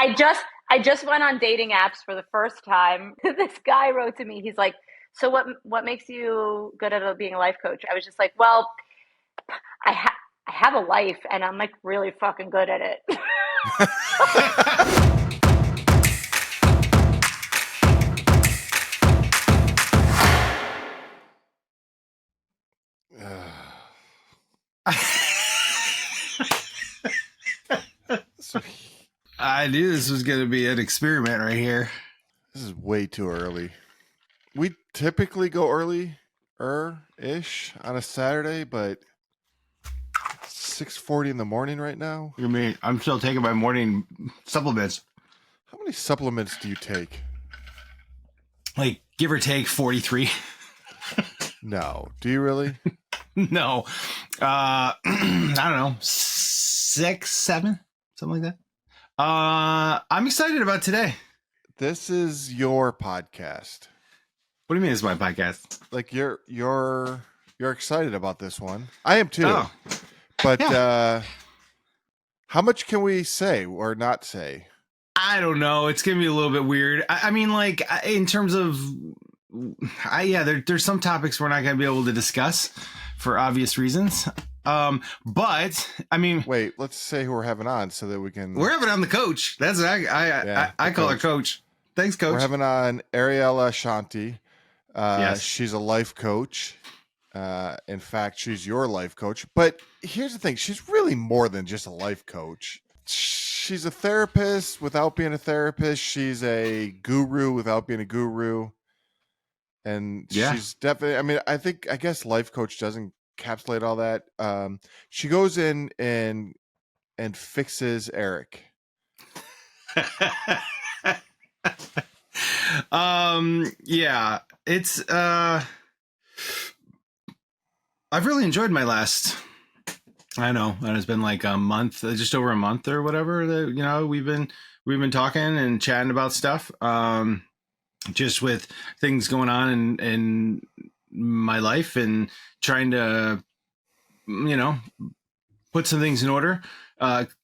I just went on dating apps for the first time. This guy wrote to me. He's like, "So what makes you good at being a life coach?" I was just like, "Well, I ha I have a life and I'm like really fucking good at it." So, I knew this was going to be an experiment right here. this is way too early. We typically go early-ish on a Saturday, but it's 6:40 in the morning right now. I mean, I'm still taking my morning supplements. How many supplements do you take? Like, give or take 43. No. Do you really? No. I don't know. 6, 7, something like that. I'm excited about today. This is your podcast. What do you mean it's my podcast? Like you're excited about this one. I am too. Oh. But Yeah. how much can we say or not say? I don't know. It's going to be a little bit weird. I mean, like, in terms of, there's some topics we're not going to be able to discuss for obvious reasons. But I mean, wait, let's say who we're having on so that we can. We're having on the coach. That's what I call her coach. Thanks, coach. We're having on Ariella Shanti. Yes. She's a life coach. In fact, she's your life coach. But here's the thing. She's really more than just a life coach. She's a therapist without being a therapist. She's a guru without being a guru. And she's definitely, I mean, I guess life coach doesn't encapsulate all that. She goes in and fixes Eric. Yeah, it's I've really enjoyed my last, I know that has been like a month, just over a month or whatever that, we've been talking and chatting about stuff, just with things going on in my life and trying to, put some things in order,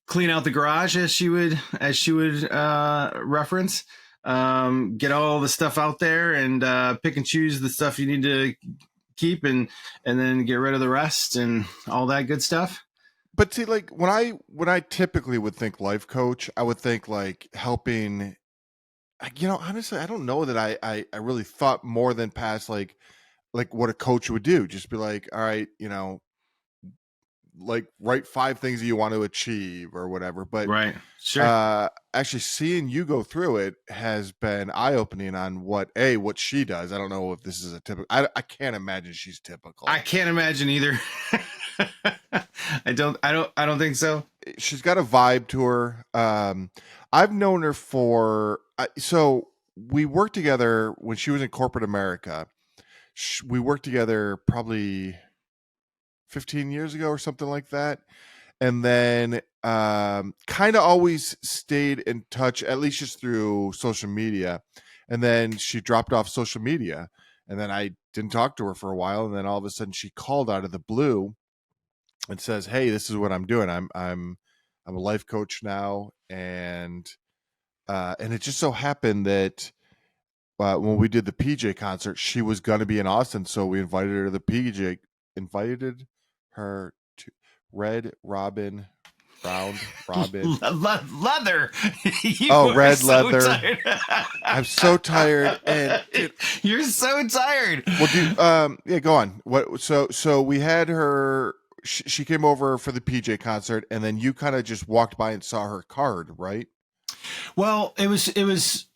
clean out the garage as she would reference, get all the stuff out there and pick and choose the stuff you need to keep and then get rid of the rest and all that good stuff. But see, like when I typically would think life coach, I would think like helping. Honestly, I don't know that I really thought more than past like what a coach would do. Just be like, all right, like write 5 things that you want to achieve or whatever. But right, sure. Actually seeing you go through it has been eye-opening on what she does. I don't know if this is a typical. I can't imagine she's typical. I can't imagine either. I don't think so. She's got a vibe to her. I've known her for so we worked together when she was in corporate America. We worked together probably 15 years ago or something like that. And then kind of always stayed in touch, at least just through social media. And then she dropped off social media. And then I didn't talk to her for a while. And then all of a sudden she called out of the blue and says, "Hey, this is what I'm doing. I'm a life coach now." And it just so happened that when we did the PJ concert, she was going to be in Austin. So we invited her to the PJ, invited her to Red Robin, Brown Robin. Leather. Red so leather. I'm so tired. And you're so tired. Well, go on. What? So we had her. She came over for the PJ concert, and then you kind of just walked by and saw her card, right? Well, it was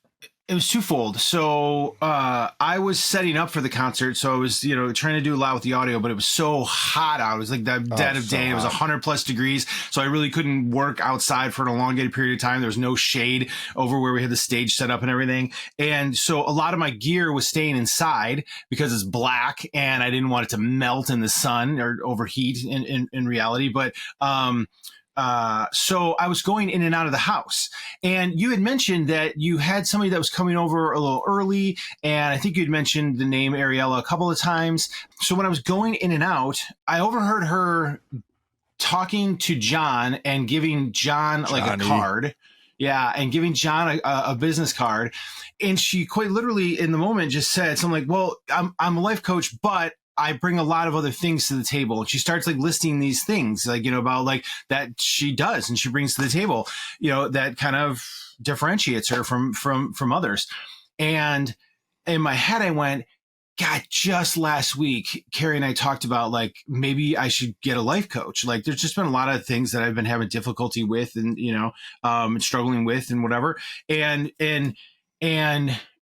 twofold. So I was setting up for the concert. So I was, trying to do a lot with the audio, but it was so hot out. It was like the dead of day. It was 100+ degrees. So I really couldn't work outside for an elongated period of time. There was no shade over where we had the stage set up and everything. And so a lot of my gear was staying inside because it's black and I didn't want it to melt in the sun or overheat in reality. But, so I was going in and out of the house, and you had mentioned that you had somebody that was coming over a little early, and I think you'd mentioned the name Ariella a couple of times. So when I was going in and out, I overheard her talking to John and giving John like a card. Yeah, and giving John a business card. And she quite literally in the moment just said something like, well, I'm a life coach, but I bring a lot of other things to the table. And she starts like listing these things like, about like that she does and she brings to the table, that kind of differentiates her from others. And in my head, I went, God, just last week, Carrie and I talked about like maybe I should get a life coach. Like there's just been a lot of things that I've been having difficulty with and, struggling with and whatever. And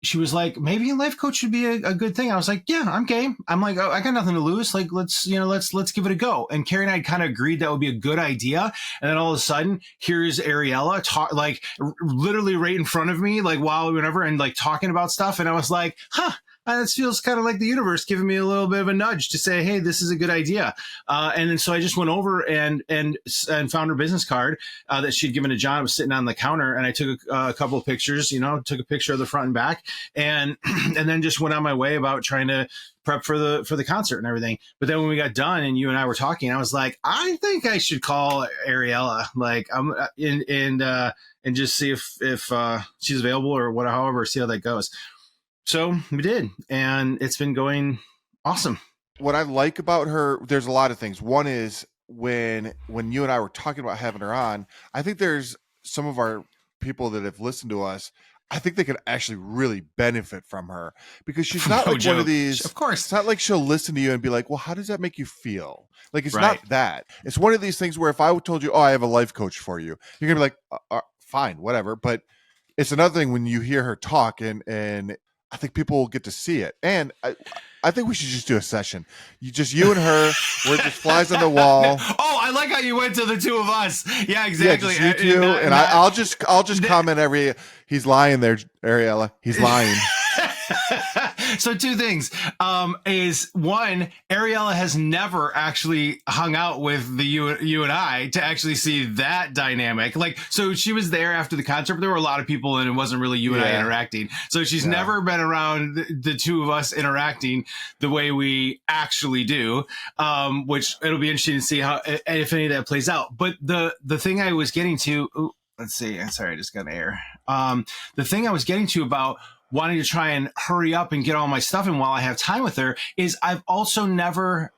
she was like, maybe a life coach should be a good thing. I was like, yeah, I'm game. I'm like, oh, I got nothing to lose. Like, let's give it a go. And Carrie and I kind of agreed that would be a good idea. And then all of a sudden, here's Ariella literally right in front of me, like while whenever and like talking about stuff. And I was like, this feels kind of like the universe giving me a little bit of a nudge to say, hey, this is a good idea. And then so I just went over and found her business card that she'd given to John. It was sitting on the counter, and I took a couple of pictures, took a picture of the front and back, and and then just went on my way about trying to prep for the concert and everything. But then when we got done and you and I were talking, I was like, I think I should call Ariella, like and just see if she's available or whatever, however, see how that goes. So we did, and it's been going awesome. What I like about her, there's a lot of things. One is when you and I were talking about having her on, I think there's some of our people that have listened to us, I think they could actually really benefit from her because she's not like one of these. Of course. It's not like she'll listen to you and be like, well, how does that make you feel? Like, it's not that. It's one of these things where if I told you, oh, I have a life coach for you, you're going to be like, fine, whatever. But it's another thing when you hear her talk and I think people will get to see it. And I think we should just do a session. You and her, we're just flies on the wall. Oh, I like how you went to the two of us. Yeah, exactly. Yeah, just you two, and I'll just comment he's lying there, Ariella. He's lying. So two things is one, Ariella has never actually hung out with you and I to actually see that dynamic. Like, so she was there after the concert, but there were a lot of people and it wasn't really you and I interacting. So she's never been around the two of us interacting the way we actually do, which it'll be interesting to see how, if any of that plays out. But the thing I was getting to, let's see. Sorry, I just got an error. The thing I was getting to about wanting to try and hurry up and get all my stuff in while I have time with her is I've also never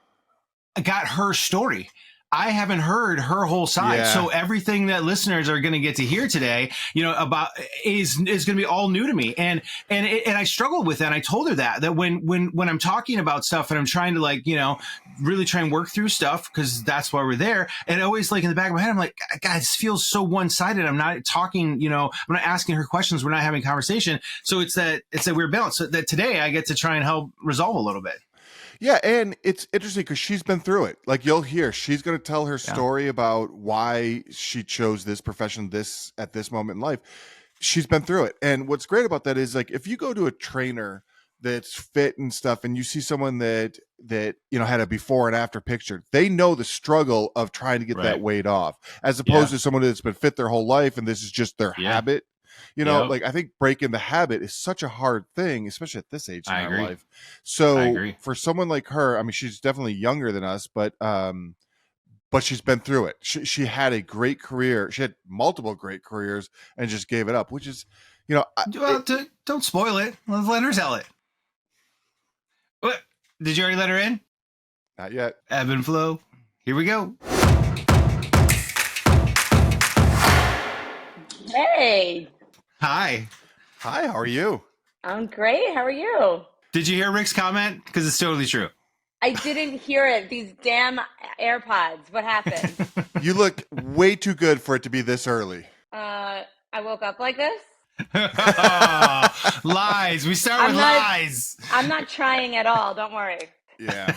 got her story. I haven't heard her whole side. Yeah. So everything that listeners are going to get to hear today, about is going to be all new to me. And I struggled with that. And I told her that when I'm talking about stuff and I'm trying to really try and work through stuff, because that's why we're there. And always like in the back of my head, I'm like, God, this feels so one-sided. I'm not talking, I'm not asking her questions. We're not having conversation. So it's that weird balance. So that today I get to try and help resolve a little bit. Yeah, and it's interesting because she's been through it. Like, you'll hear, she's going to tell her story about why she chose this profession at this moment in life. She's been through it. And what's great about that is, like, if you go to a trainer that's fit and stuff and you see someone that had a before and after picture, they know the struggle of trying to get that weight off, as opposed to someone that's been fit their whole life and this is just their habit. Like, I think breaking the habit is such a hard thing, especially at this age in our life. So for someone like her, I mean, she's definitely younger than us, but she's been through it. She had a great career. She had multiple great careers and just gave it up, which is, don't spoil it. Let's let her tell it. What? Did you already let her in? Not yet. Ebb and flow. Here we go. Hey. Hi. How are you? I'm great. How are you? Did you hear Rick's comment? Because it's totally true. I didn't hear it. These damn AirPods. What happened? You look way too good for it to be this early. I woke up like this? Lies. We start with lies. I'm not trying at all. Don't worry. Yeah.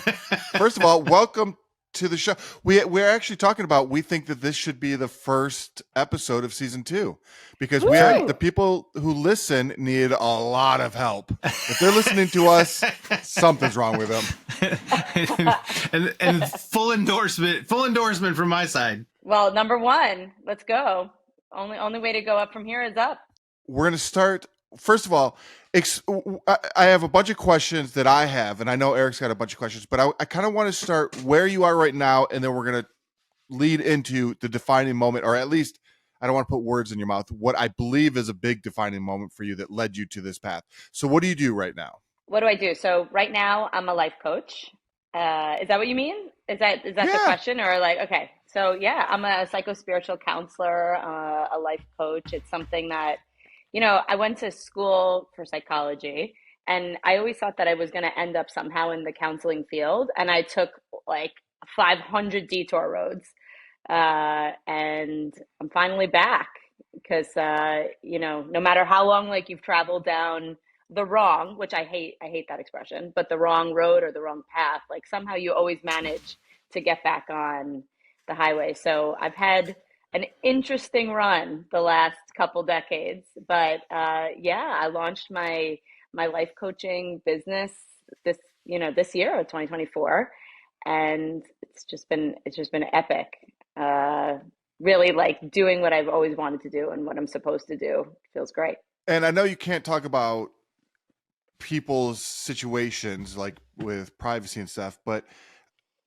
First of all, welcome to the show. We're actually talking about, we think that this should be the first episode of season 2 because the people who listen need a lot of help. If they're listening to us, something's wrong with them. and full endorsement from my side. Well, number 1, let's go. Only way to go up from here is up. We're going to start. First of all, I have a bunch of questions that I have, and I know Eric's got a bunch of questions, but I kind of want to start where you are right now, and then we're going to lead into the defining moment, or at least I don't want to put words in your mouth, what I believe is a big defining moment for you that led you to this path. So what do you do right now? What do I do? So right now I'm a life coach. Is that what you mean? Is that the Yeah. question or like okay? So yeah, I'm a psycho-spiritual counselor, a life coach. It's something that, I went to school for psychology and I always thought that I was going to end up somehow in the counseling field, and I took like 500 detour roads. And I'm finally back because no matter how long like you've traveled down the wrong, which I hate that expression, but the wrong road or the wrong path, like somehow you always manage to get back on the highway. So I've had an interesting run the last couple decades, but yeah, I launched my life coaching business this this year of 2024, and it's just been epic. Uh, Really like doing what I've always wanted to do and what I'm supposed to do. Feels great. And I know you can't talk about people's situations like with privacy and stuff, but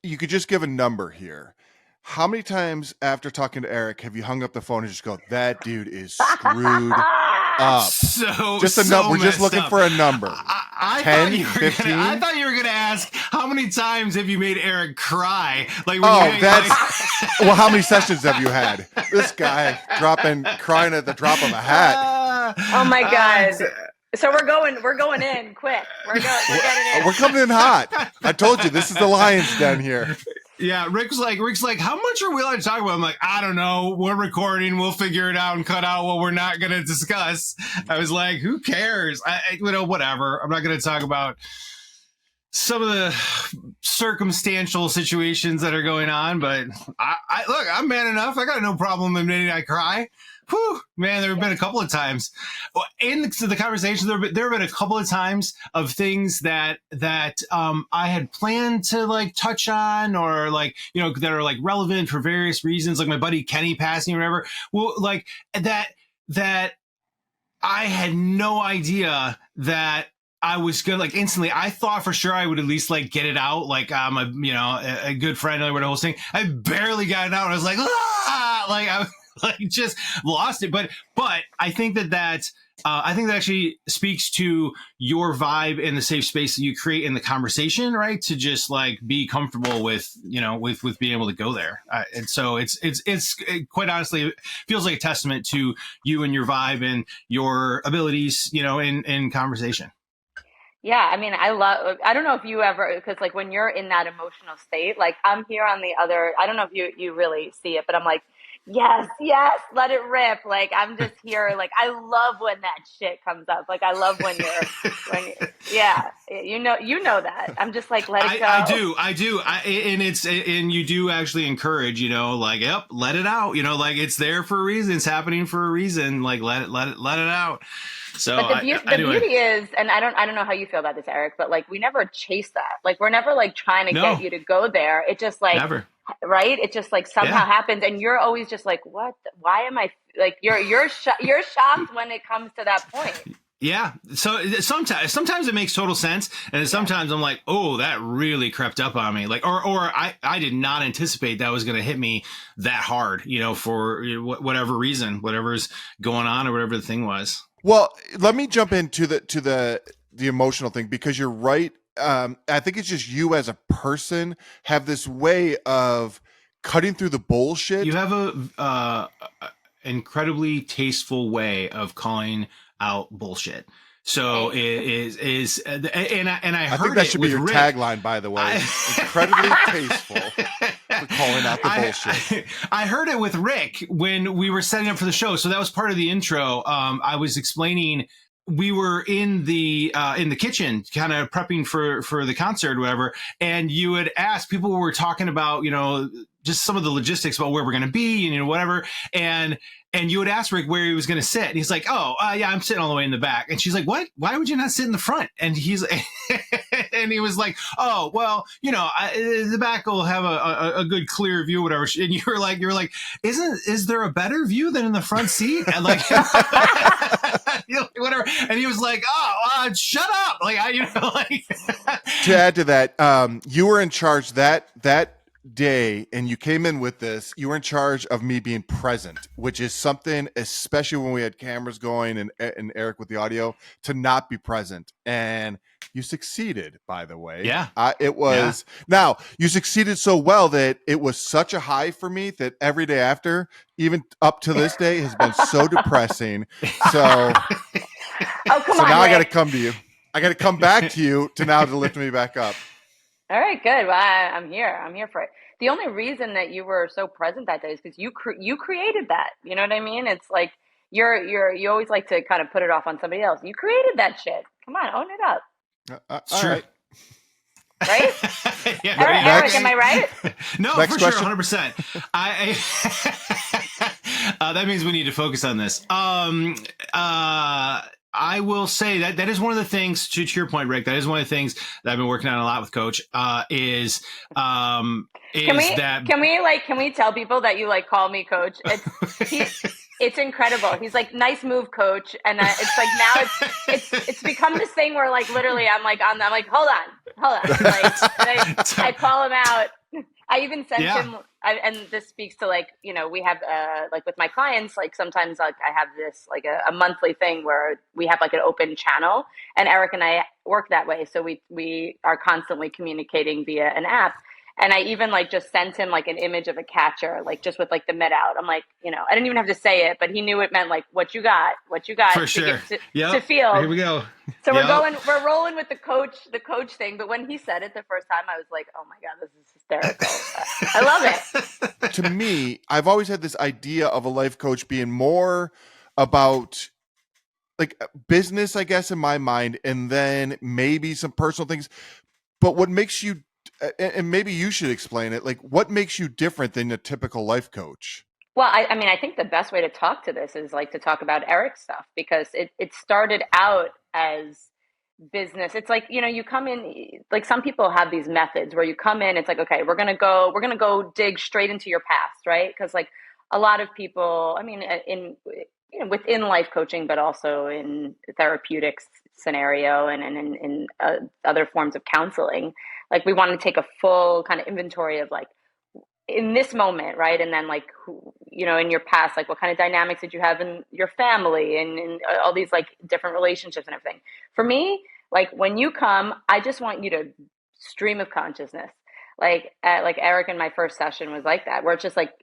you could just give a number here. How many times after talking to Eric have you hung up the phone and just go, that dude is screwed up? Just a number. We're just looking for a number. I 10, 15? I thought you were gonna ask how many times have you made Eric cry? Like, well, how many sessions have you had? This guy crying at the drop of a hat. Oh my God. So we're going in quick. We're getting in. We're coming in hot. I told you, this is the lion's den here. Yeah, Rick's like, how much are we allowed to talk about? I'm like, I don't know. We're recording. We'll figure it out and cut out what we're not going to discuss. I was like, who cares? Whatever. I'm not going to talk about some of the circumstantial situations that are going on, but look, I'm man enough. I got no problem admitting I cry. Whew, man, there have been a couple of times in the conversation. There have been a couple of times of things that I had planned to like touch on, or like that are like relevant for various reasons, like my buddy Kenny passing or whatever. Well, like that I had no idea that I was good. Like instantly, I thought for sure I would at least like get it out. Like I'm a good friend or the whole thing. I barely got it out. I was like, like I like just lost it. But I think that actually speaks to your vibe and the safe space that you create in the conversation, right? To just like be comfortable with with being able to go there. And so it's quite honestly, it feels like a testament to you and your vibe and your abilities, in conversation. Yeah, I mean, I don't know if you ever, because like when you're in that emotional state, like I'm here on the other, I don't know if you really see it, but I'm like, yes, let it rip. Like I'm just here. Like I love when that shit comes up. Like I love yeah, you know that. I'm just like, let it go. I do. And you do actually encourage, like, yep, let it out. Like it's there for a reason. It's happening for a reason. Like let it out. So, but the beauty is, and I don't know how you feel about this, Eric, but like we never chase that. Like we're never like trying to get you to go there. It just like never. Right? It just like somehow happens, and you're always just like, what? Why am I like? You're shocked when it comes to that point. Yeah. So sometimes it makes total sense, and sometimes I'm like, oh, that really crept up on me. Like, or I did not anticipate that was going to hit me that hard. For whatever reason, whatever's going on, or whatever the thing was. Well, let me jump into the emotional thing, because you're right. I think it's just you as a person have this way of cutting through the bullshit. You have a incredibly tasteful way of calling out bullshit. So it is, and I heard think that should be your Rick. Tagline, by the way. Incredibly tasteful for calling out the bullshit. I heard it with Rick when we were setting up for the show. So that was part of the intro. I was explaining. We were in the kitchen, kind of prepping for the concert or whatever. And you had asked, people were talking about, just some of the logistics about where we're going to be and, whatever. And you would ask Rick where he was going to sit. And he's like, yeah, I'm sitting all the way in the back. And she's like, what? Why would you not sit in the front? And and he was like, oh, well, the back will have a good clear view, whatever. And you were like, is there a better view than in the front seat? And like, whatever. And he was like, oh, shut up. Like, To add to that, you were in charge that day, and you came in with this, you were in charge of me being present, which is something, especially when we had cameras going and Eric with the audio, to not be present. And you succeeded, by the way. Yeah. It was, now you succeeded so well that it was such a high for me that every day after, even up to this day, has been so depressing. So, oh, come so on, now Rick. I got to come to you. I got to come back to you to lift me back up. All right, good. Well, I'm here. I'm here for it. The only reason that you were so present that day is because you created that. You know what I mean? It's like you always like to kind of put it off on somebody else. You created that shit. Come on, own it up. All Sure. right. Right? Yeah, Eric, am I right? No, Next for question. sure, 100%. That means we need to focus on this. I will say that is one of the things, to your point, Rick, that is one of the things that I've been working on a lot with Coach, is Can we tell people that you like call me Coach? It's incredible. He's like, nice move, Coach. And it's like now it's become this thing where like literally I'm like hold on, like I call him out. I even sent him, and this speaks to like, you know, we have like with my clients, like sometimes like I have this like a monthly thing where we have like an open channel, and Eric and I work that way. So we are constantly communicating via an app. And I even like just sent him like an image of a catcher, like just with like the mitt out. I'm like, you know, I didn't even have to say it, but he knew it meant like what you got for to sure. to feel. Here we go. So we're rolling with the coach thing. But when he said it the first time, I was like, oh my God, this is hysterical. I love it. To me, I've always had this idea of a life coach being more about like business, I guess, in my mind, and then maybe some personal things. But what makes you, and maybe you should explain it, like what makes you different than a typical life coach? Well, I mean, I think the best way to talk to this is like to talk about Eric's stuff, because it started out as business. It's like, you know, you come in, like some people have these methods where you come in, it's like, okay, we're going to go dig straight into your past, right? Because like a lot of people, I mean, you know, within life coaching, but also in therapeutics scenario and in other forms of counseling, like we want to take a full kind of inventory of like, in this moment, right? And then like, you know, in your past, like what kind of dynamics did you have in your family and all these like different relationships and everything. For me, like when you come, I just want you to stream of consciousness. Like Eric in my first session was like that, where it's just like,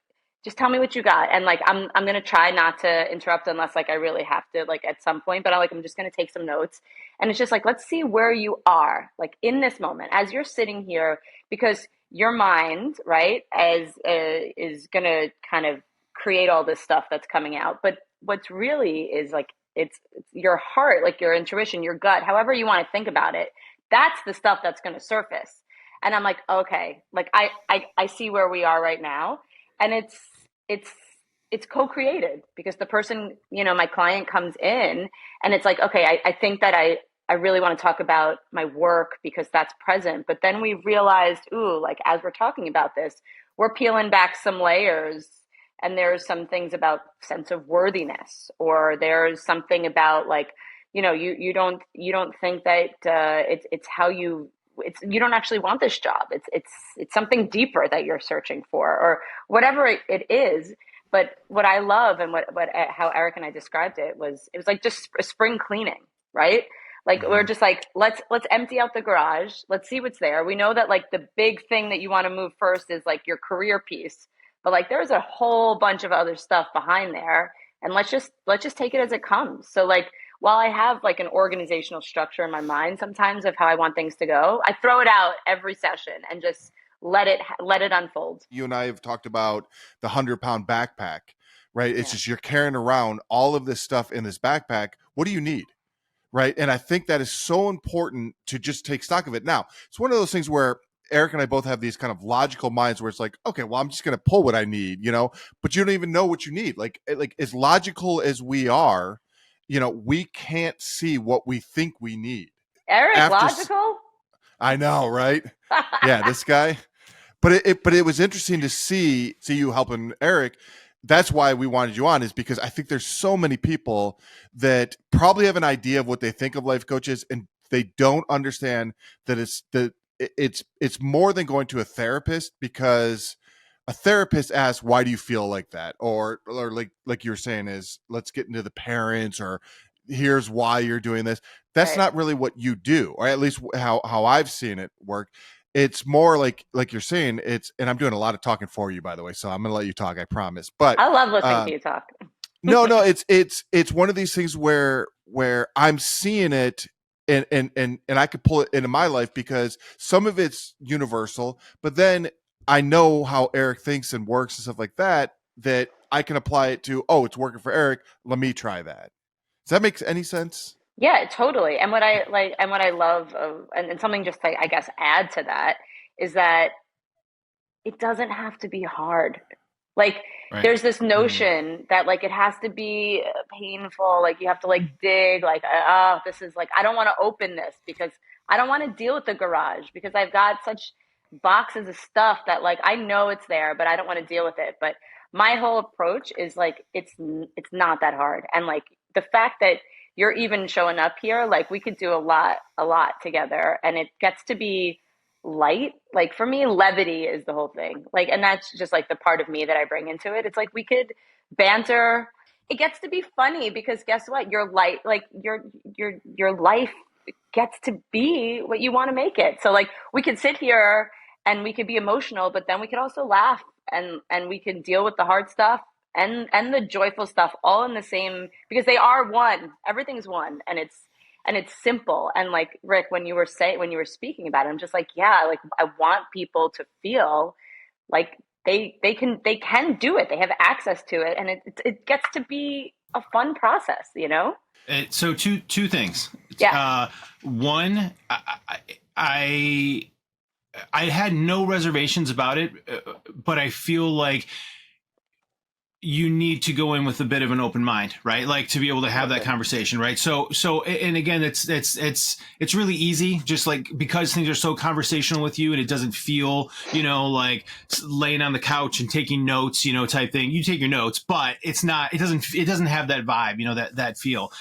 just tell me what you got. And like, I'm going to try not to interrupt unless like I really have to, like at some point, but I'm just going to take some notes. And it's just like, let's see where you are, like in this moment, as you're sitting here, because your mind, right, is going to kind of create all this stuff that's coming out. But what's really is like, it's your heart, like your intuition, your gut, however you want to think about it. That's the stuff that's going to surface. And I'm like, okay, like I see where we are right now. And it's co-created, because the person, you know, my client comes in and it's like, okay, I think that I really want to talk about my work because that's present. But then we realized, ooh, like as we're talking about this, we're peeling back some layers, and there's some things about sense of worthiness, or there's something about like, you know, you don't think that it's how you don't actually want this job. It's something deeper that you're searching for, or whatever it is. But what I love, and what how Eric and I described it was like just a spring cleaning, right? Like we're just like, let's empty out the garage. Let's see what's there. We know that like the big thing that you want to move first is like your career piece, but like there's a whole bunch of other stuff behind there, and let's just take it as it comes. So like while I have like an organizational structure in my mind sometimes of how I want things to go, I throw it out every session and just let it unfold. You and I have talked about the 100-pound backpack, right? It's Yeah. just you're carrying around all of this stuff in this backpack. What do you need? Right. And I think that is so important to just take stock of it. Now, it's one of those things where Eric and I both have these kind of logical minds where it's like, okay, well, I'm just going to pull what I need, you know, but you don't even know what you need. Like as logical as we are, you know, we can't see what we think we need. Eric, logical? I know, right? Yeah, this guy. But it was interesting to see you helping Eric. That's why we wanted you on, is because I think there's so many people that probably have an idea of what they think of life coaches, and they don't understand that it's it's more than going to a therapist, because a therapist asks, why do you feel like that, or like you're saying is, let's get into the parents, or here's why you're doing this. That's Right. not really what you do, or at least how I've seen it work. It's more like you're saying, and I'm doing a lot of talking for you, by the way, so I'm gonna let you talk, I promise. But I love listening to you talk. no, it's one of these things where I'm seeing it, and I could pull it into my life, because some of it's universal, but then I know how Eric thinks and works and stuff like that, that I can apply it to, oh, it's working for Eric, let me try that. Does that make any sense? Yeah, totally. And what I like, and what I love of, and something just to, I guess, add to that is that it doesn't have to be hard. Like Right. there's this notion that like it has to be painful, like you have to like dig, like oh, this is like I don't want to open this because I don't want to deal with the garage because I've got such boxes of stuff that like I know it's there, but I don't want to deal with it. But my whole approach is like it's not that hard. And like the fact that you're even showing up here, like we could do a lot together and it gets to be light. Like for me, levity is the whole thing. Like, and that's just like the part of me that I bring into it. It's like we could banter. It gets to be funny because guess what? Your light, like your life gets to be what you want to make it. So like we could sit here and we could be emotional, but then we could also laugh and we can deal with the hard stuff and the joyful stuff all in the same because they are one. Everything's one, and it's simple. And like Rick, when you were speaking about it, I'm just like, yeah, like I want people to feel like they can do it. They have access to it, and it gets to be a fun process, you know? So two things. Yeah. One, I I had no reservations about it, but I feel like you need to go in with a bit of an open mind, right? Like to be able to have that conversation, right? And again, it's really easy, just like because things are so conversational with you, and it doesn't feel, like laying on the couch and taking notes, type thing. You take your notes, but it doesn't have that vibe, that feel.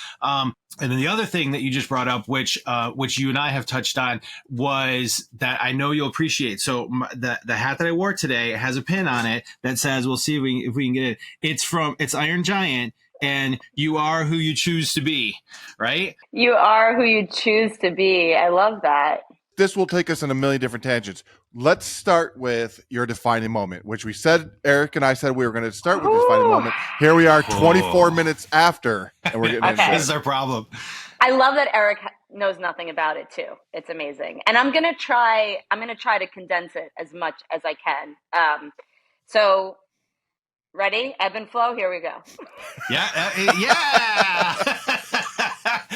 And then the other thing that you just brought up, which you and I have touched on, was that I know you'll appreciate. So the hat that I wore today has a pin on it that says, "We'll see if we can get it." It's Iron Giant, and you are who you choose to be, right? You are who you choose to be. I love that. This will take us in a million different tangents. Let's start with your defining moment, which we said, Eric and I said we were going to start with the defining moment. Here we are 24 minutes after, and we're getting into This is our problem. I love that Eric knows nothing about it too. It's amazing. And I'm going to try to condense it as much as I can. So ready? Ebb and flow. Here we go. Yeah.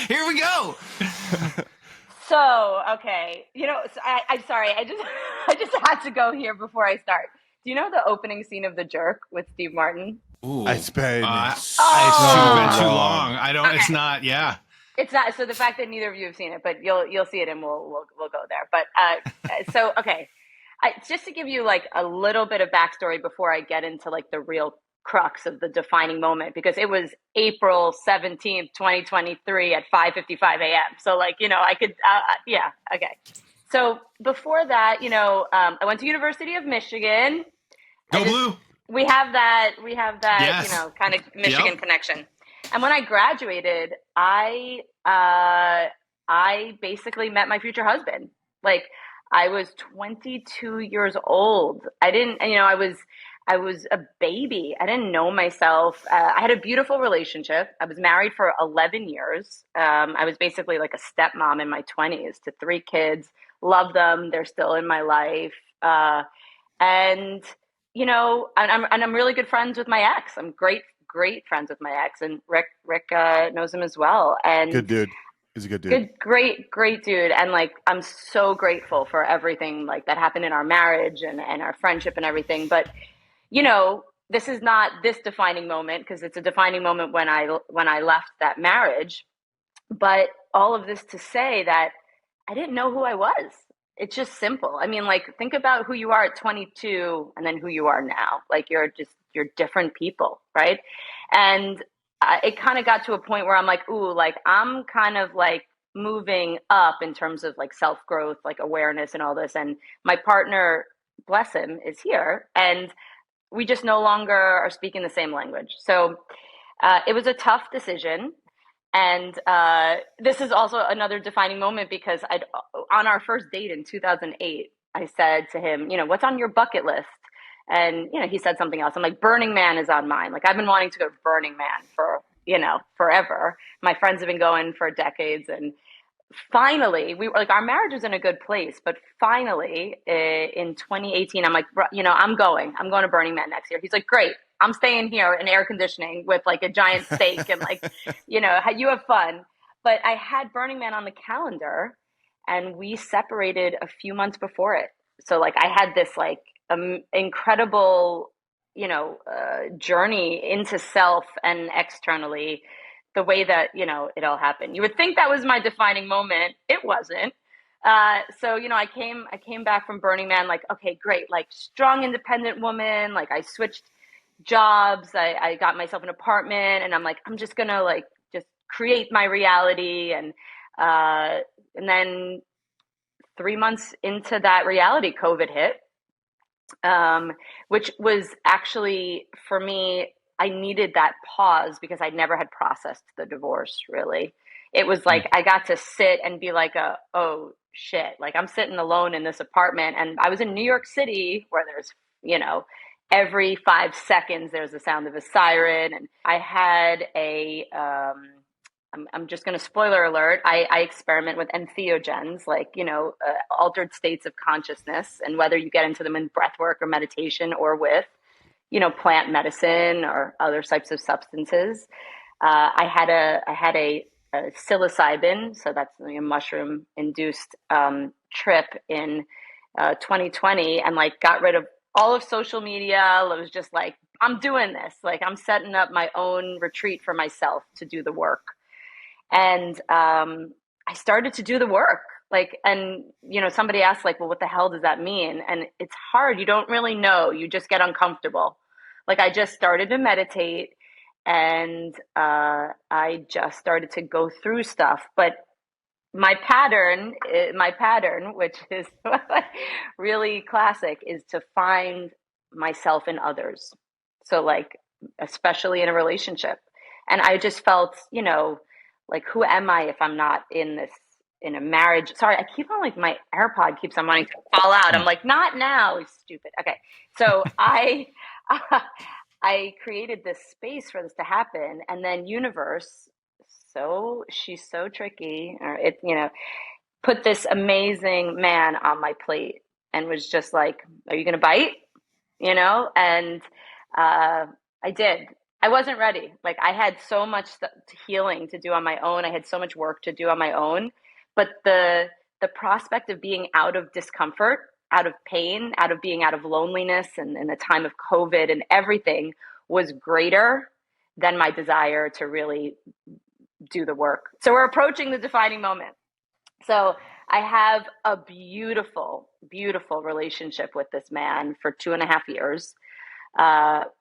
Here we go. So, okay. I'm sorry. I just had to go here before I start. Do you know the opening scene of The Jerk with Steve Martin? Ooh. It's been It's so too long. I don't. Okay. It's not. Yeah. It's not. So the fact that neither of you have seen it, but you'll see it and we'll go there. But so okay. Just to give you like a little bit of backstory before I get into like the real crux of the defining moment, because it was April 17th, 2023 at 5:55 a.m. So like, I could, yeah. Okay. So before that, I went to University of Michigan. Go Blue. We have that, Yes. kind of Michigan connection. And when I graduated, I basically met my future husband. Like I was 22 years old. I was a baby. I didn't know myself. I had a beautiful relationship. I was married for 11 years. I was basically like a stepmom in my 20s to three kids. Love them. They're still in my life. And I'm really good friends with my ex. I'm great friends with my ex, and Rick knows him as well. And Good dude. He's a good dude. great dude. And like, I'm so grateful for everything like that happened in our marriage and our friendship and everything. But, this is not this defining moment because it's a defining moment when I left that marriage. But all of this to say that I didn't know who I was. It's just simple. I mean, like, think about who you are at 22 and then who you are now. Like, you're different people, right? And it kind of got to a point where I'm like, ooh, like, I'm kind of like moving up in terms of like self growth, like awareness and all this. And my partner, bless him, is here. And we just no longer are speaking the same language. So it was a tough decision. And this is also another defining moment because on our first date in 2008, I said to him, what's on your bucket list? And, he said something else. I'm like, Burning Man is on mine. Like, I've been wanting to go to Burning Man for, forever. My friends have been going for decades. And finally, we were like, our marriage was in a good place. But finally, in 2018, I'm like, I'm going to Burning Man next year. He's like, great. I'm staying here in air conditioning with like a giant steak and like, you have fun. But I had Burning Man on the calendar and we separated a few months before it. So like I had this like incredible, journey into self and externally, the way that, it all happened. You would think that was my defining moment. It wasn't. So, I came back from Burning Man, like, okay, great. Like strong, independent woman. Like I switched jobs. I got myself an apartment and I'm like, I'm just going to like, just create my reality. And then 3 months into that reality, COVID hit, which was actually for me, I needed that pause because I never had processed the divorce really. It was like I got to sit and be like, oh shit, like I'm sitting alone in this apartment. And I was in New York City where there's, every 5 seconds there's the sound of a siren. And I had I'm just going to spoiler alert. I experiment with entheogens, like, altered states of consciousness, and whether you get into them in breath work or meditation or with, plant medicine or other types of substances. I had a psilocybin, so that's a mushroom induced trip in 2020, and like got rid of all of social media. It was just like, I'm doing this. Like I'm setting up my own retreat for myself to do the work. And I started to do the work. Like, and, somebody asked like, well, what the hell does that mean? And it's hard. You don't really know. You just get uncomfortable. Like I just started to meditate and I just started to go through stuff. But my pattern, which is really classic, is to find myself in others. So like, especially in a relationship. And I just felt, like, who am I if I'm not in a marriage? Sorry, I keep on like my AirPod keeps on wanting to fall out. I'm like, not now, stupid. Okay. So I created this space for this to happen. And then universe, so she's so tricky, or it, put this amazing man on my plate and was just like, are you going to bite? And I did. I wasn't ready. Like I had so much healing to do on my own. I had so much work to do on my own, but the prospect of being out of discomfort, out of pain, being out of loneliness and the time of COVID and everything was greater than my desire to really do the work. So we're approaching the defining moment. So I have a beautiful, beautiful relationship with this man for 2.5 years.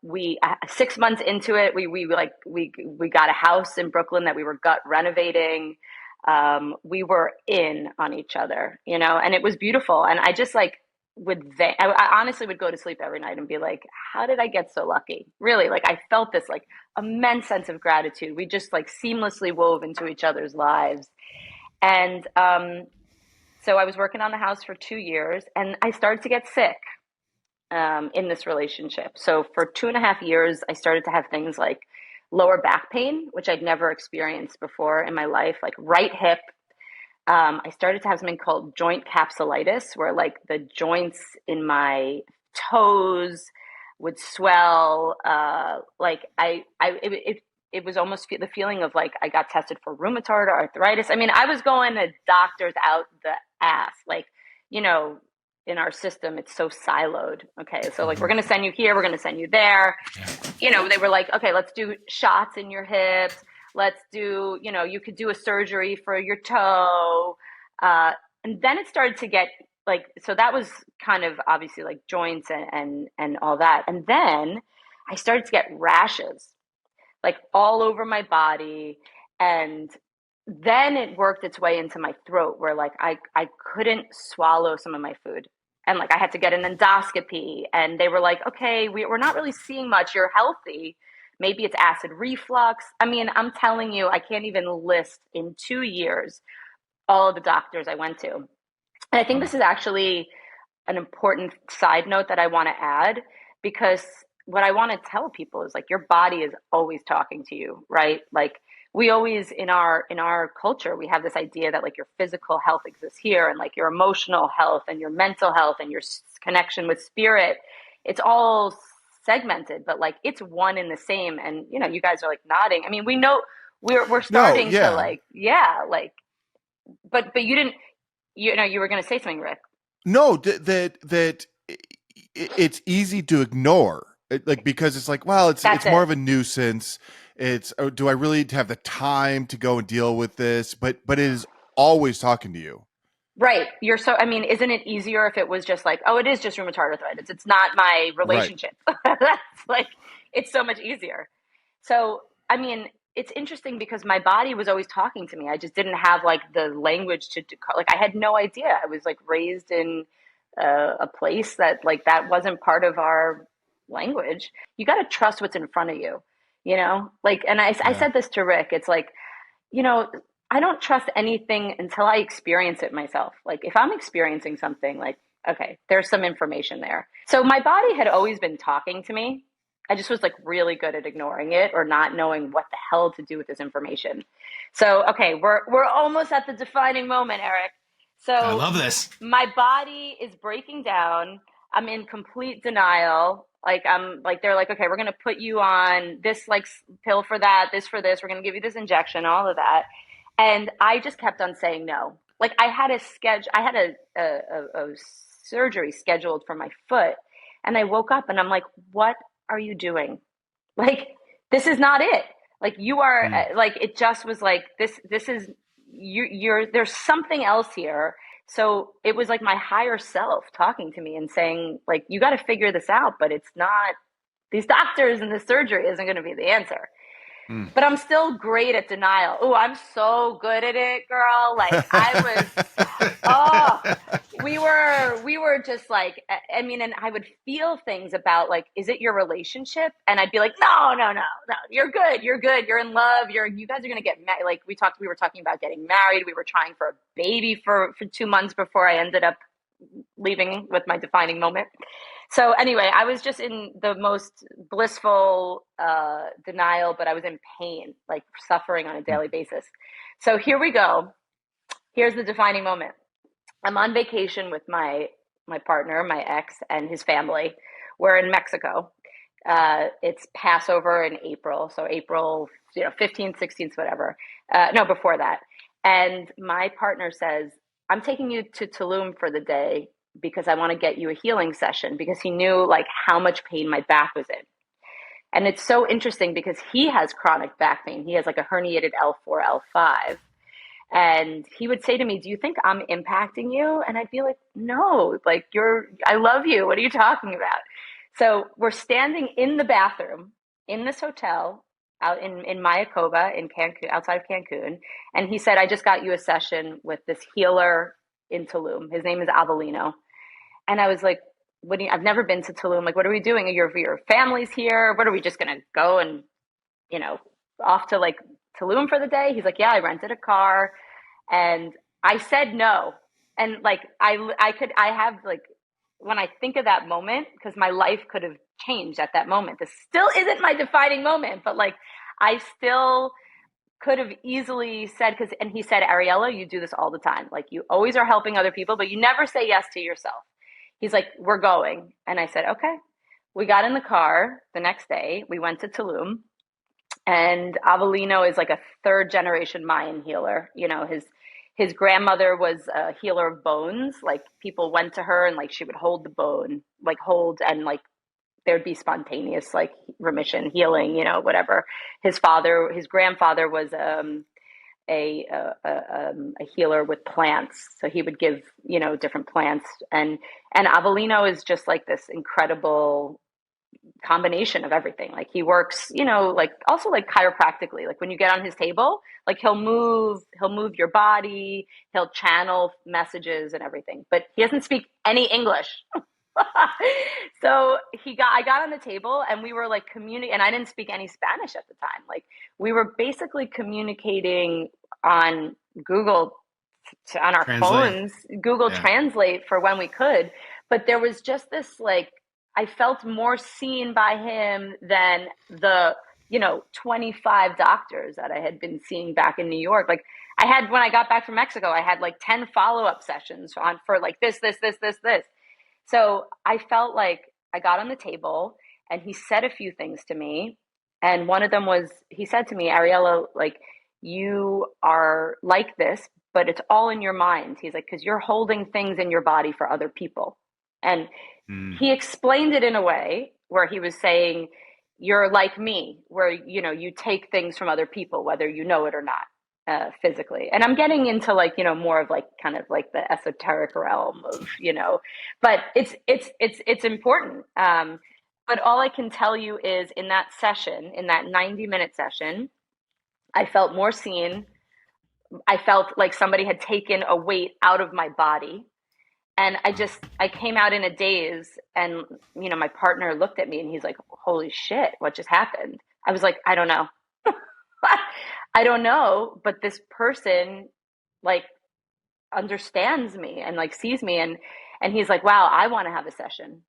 We 6 months into it, we got a house in Brooklyn that we were gut renovating. We were in on each other, and it was beautiful. And I just like I honestly would go to sleep every night and be like, how did I get so lucky? Really, like I felt this like immense sense of gratitude. We just like seamlessly wove into each other's lives. And so I was working on the house for 2 years and I started to get sick in this relationship. So for 2.5 years, I started to have things like lower back pain, which I'd never experienced before in my life, like right hip. I started to have something called joint capsulitis, where like the joints in my toes would swell. It was almost the feeling of like I got tested for rheumatoid arthritis. I mean, I was going to doctors out the ass, like, in our system, it's so siloed. Okay. So like, we're going to send you here. We're going to send you there. They were like, okay, let's do shots in your hips. Let's do, you could do a surgery for your toe. And then it started to get like, so that was kind of obviously like joints and all that. And then I started to get rashes like all over my body. And then it worked its way into my throat where like I couldn't swallow some of my food. And like I had to get an endoscopy and they were like, okay, we're not really seeing much. You're healthy. Maybe it's acid reflux. I mean, I'm telling you, I can't even list in 2 years all of the doctors I went to. And I think this is actually an important side note that I want to add because what I want to tell people is like your body is always talking to you, right? Like we always in our culture we have this idea that like your physical health exists here and like your emotional health and your mental health and your connection with spirit, it's all segmented, but like it's one and the same. And you know, you guys are like nodding. I mean, we know we're No, starting to yeah. like, yeah, like, but you didn't, you know, you were going to say something, Rick. No, it's easy to ignore. Like because it's like, well, That's it's more it. of a nuisance. It's do I really have the time to go and deal with this? But it is always talking to you. Right. You're so, I mean, isn't it easier if it was just like, oh, it is just rheumatoid arthritis. It's not my Right. relationship. That's like, it's so much easier. So, I mean, it's interesting because my body was always talking to me. I just didn't have like the language like, I had no idea. I was like raised in a place that like that wasn't part of our language. You got to trust what's in front of you, you know? Like, and I Yeah. said this to Rick. It's like, you know, I don't trust anything until I experience it myself. Like if I'm experiencing something, like, okay, there's some information there. So my body had always been talking to me. I just was like really good at ignoring it or not knowing what the hell to do with this information. So, okay, we're almost at the defining moment, Eric. I So love this. my body is breaking down. I'm in complete denial. Like I'm like they're like, okay, we're gonna put you on this like pill for that, this for this. We're gonna give you this injection, all of that. And I just kept on saying no. Like I had a schedule, I had a surgery scheduled for my foot, and I woke up and I'm like, what are you doing? Like this is not it. Like you are Mm. like it just was like this is you're there's something else here. So it was like my higher self talking to me and saying like you got to figure this out, but it's not, these doctors and the surgery isn't going to be the answer. Mm. But I'm still great at denial. Oh, I'm so good at it, girl. Like I was, oh, we were just like, I mean, and I would feel things about like, is it your relationship? And I'd be like, no, no, no, no, you're good, you're good, you're in love, you guys are gonna get married. Like we were talking about getting married. We were trying for a baby for 2 months before I ended up leaving with my defining moment. So anyway, I was just in the most blissful denial, but I was in pain, like suffering on a Mm. daily basis. So here we go. Here's the defining moment. I'm on vacation with my partner, my ex, and his family. We're in Mexico. It's Passover in April, so April, 15th, 16th, whatever. No, before that. And my partner says, "I'm taking you to Tulum for the day because I want to get you a healing session," because he knew like how much pain my back was in. And it's so interesting because he has chronic back pain. He has like a herniated L4, L5. And he would say to me, "Do you think I'm impacting you?" And I'd be like, "No, like I love you. What are you talking about?" So we're standing in the bathroom in this hotel out in Mayakoba in Cancun, outside of Cancun. And he said, "I just got you a session with this healer in Tulum. His name is Avelino." And I was like, I've never been to Tulum. Like, what are we doing? Your family's here. What are we just going to go and, you know, off to like Tulum for the day? He's like, "Yeah, I rented a car." And I said no. And like I have like when I think of that moment, because my life could have changed at that moment. This still isn't my defining moment, but like I still could have easily said, because and he said, "Ariella, you do this all the time. Like you always are helping other people, but you never say yes to yourself." He's like, "We're going." And I said, "Okay." We got in the car the next day. We went to Tulum, and Avelino is like a third generation Mayan healer. You know, his grandmother was a healer of bones. Like people went to her and like she would hold the bone, like hold and like there'd be spontaneous like remission, healing, whatever. His grandfather was a healer with plants, so he would give different plants, and Avelino is just like this incredible combination of everything. Like he works, like also like chiropractically, like when you get on his table, like he'll move your body, he'll channel messages and everything, but he doesn't speak any English. So I got on the table and we were like communicating, and I didn't speak any Spanish at the time. Like we were basically communicating on Google, on our Translate. phones, Google Yeah. Translate for when we could. But there was just this like, I felt more seen by him than the 25 doctors that I had been seeing back in New York. Like when I got back from Mexico, I had like 10 follow-up sessions for like this. So I felt like I got on the table and he said a few things to me. And one of them was, he said to me, Ariella, like, you are like this, but it's all in your mind. He's like, because you're holding things in your body for other people. And he explained it in a way where he was saying, you're like me, where, you take things from other people, whether you know it or not. Physically. And I'm getting into like, more of like kind of like the esoteric realm of, but it's important. But all I can tell you is in that session, in that 90-minute session, I felt more seen. I felt like somebody had taken a weight out of my body. And I came out in a daze, and, my partner looked at me and he's like, holy shit, what just happened? I was like, I don't know. I don't know, but this person like understands me and like sees me, and he's like, wow, I want to have a session.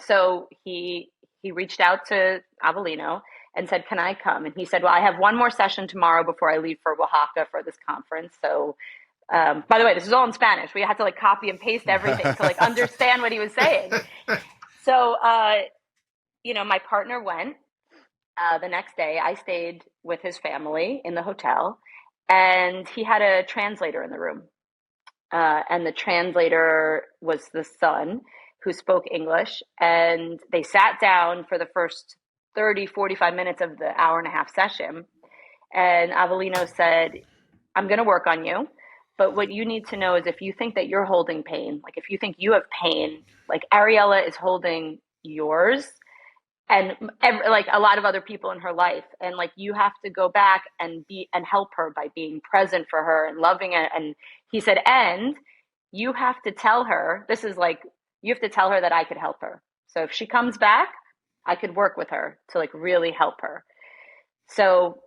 So he reached out to Avellino and said, can I come? And he said, well, I have one more session tomorrow before I leave for Oaxaca for this conference. So by the way, this is all in Spanish. We had to like copy and paste everything to like understand what he was saying. So my partner went. The next day, I stayed with his family in the hotel, and he had a translator in the room. And the translator was the son who spoke English. And they sat down for the first 30, 45 minutes of the hour and a half session. And Avellino said, I'm going to work on you. But what you need to know is if you think that you're holding pain, like if you think you have pain, like Ariella is holding yours, and like a lot of other people in her life, and like you have to go back and help her by being present for her and loving it. And he said, and you have to tell her, this is like, you have to tell her that I could help her. So if she comes back, I could work with her to like really help her. So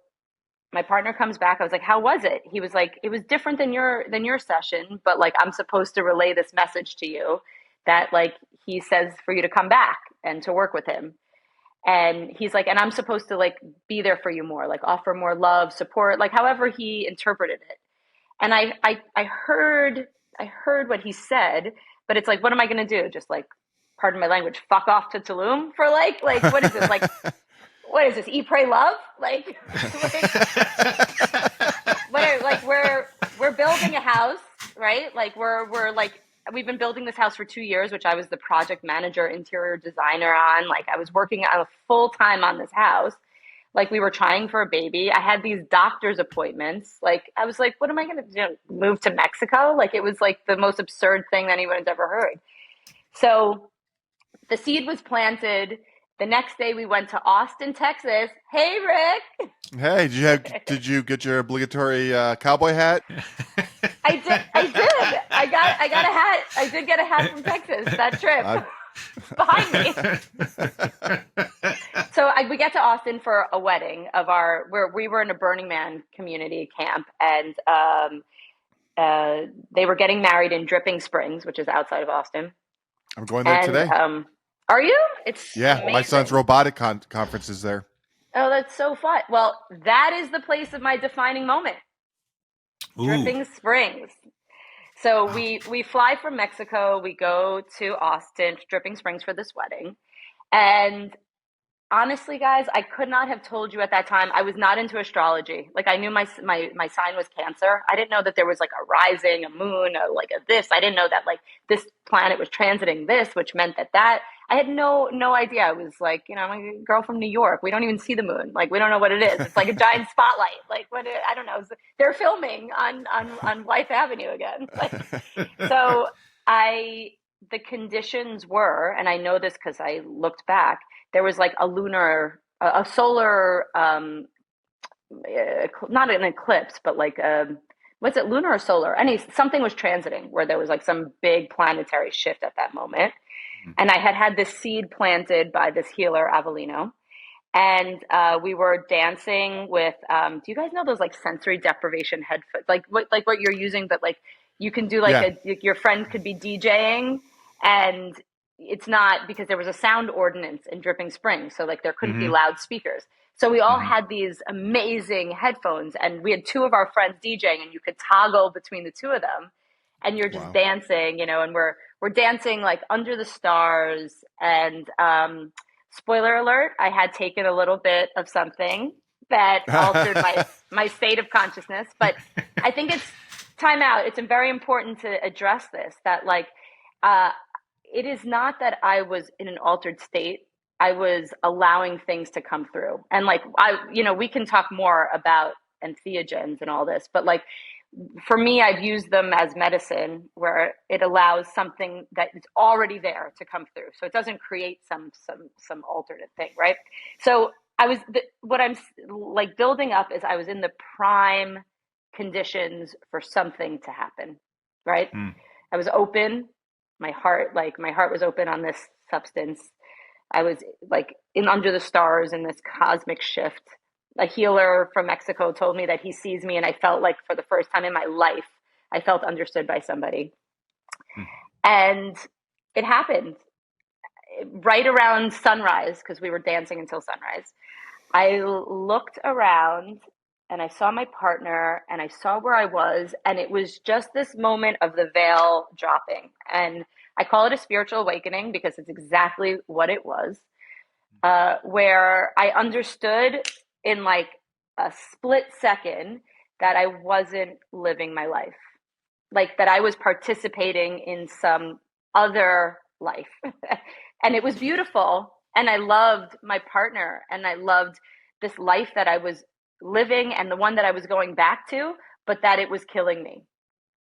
my partner comes back. I was like, how was it? He was like, it was different than your session, but like I'm supposed to relay this message to you that like he says for you to come back and to work with him. And he's like, and I'm supposed to like be there for you more, like offer more love, support, like however he interpreted it. And I heard what he said, but it's like, what am I going to do? Just like, pardon my language, fuck off to Tulum for like, what is this? Like, what is this? Eat, pray, love? Like we're building a house, right? Like we're like, we've been building this house for 2 years, which I was the project manager, interior designer on. Like I was working full time on this house. Like we were trying for a baby. I had these doctor's appointments. Like I was like, what am I going to do? Move to Mexico? Like it was like the most absurd thing that anyone's ever heard. So the seed was planted. The next day we went to Austin, Texas. Hey, Rick. Hey, did you get your obligatory cowboy hat? I did. I got a hat. I did get a hat from Texas that trip. Behind me. So we get to Austin for a wedding of where we were in a Burning Man community camp, and they were getting married in Dripping Springs, which is outside of Austin. I'm going there today. Are you? It's amazing. My son's robotic conference is there. Oh, that's so fun. Well, that is the place of my defining moment. Ooh. Dripping Springs. So we fly from Mexico. We go to Austin, Dripping Springs for this wedding. And honestly, guys, I could not have told you at that time. I was not into astrology. Like I knew my sign was Cancer. I didn't know that there was like a rising, a moon, like a this. I didn't know that like this planet was transiting this, which meant that I had no idea. I was like, I'm a girl from New York. We don't even see the moon. Like we don't know what it is. It's like a giant spotlight. Like I don't know. They're filming on Blythe Avenue again. Like, so the conditions were, and I know this because I looked back, there was like a solar, not an eclipse, but like was it lunar or solar? Something was transiting where there was like some big planetary shift at that moment. And I had this seed planted by this healer, Avellino. And we were dancing with, do you guys know those like sensory deprivation headphones? Like what you're using, but like you can do like Yeah. your friend could be DJing and it's not because there was a sound ordinance in Dripping Springs. So like there couldn't be Mm-hmm. loudspeakers. So we all Mm-hmm. had these amazing headphones and we had two of our friends DJing and you could toggle between the two of them and you're just Wow. dancing, and we're dancing like under the stars and, spoiler alert, I had taken a little bit of something that altered my state of consciousness, but I think it's time out. It's very important to address this that like uh it is not that I was in an altered state. I was allowing things to come through. And like we can talk more about entheogens and all this, but like for me, I've used them as medicine where it allows something that is already there to come through. So it doesn't create some alternate thing, right? So what I'm like building up is I was in the prime conditions for something to happen, right? Mm. I was open, my heart was open on this substance. I was like in under the stars in this cosmic shift. A healer from Mexico told me that he sees me, and I felt like for the first time in my life, I felt understood by somebody. Mm. And it happened right around sunrise because we were dancing until sunrise. I looked around and I saw my partner and I saw where I was, and it was just this moment of the veil dropping. And I call it a spiritual awakening because it's exactly what it was, where I understood in like a split second that I wasn't living my life, like that I was participating in some other life. And it was beautiful. And I loved my partner and I loved this life that I was living and the one that I was going back to, but that it was killing me.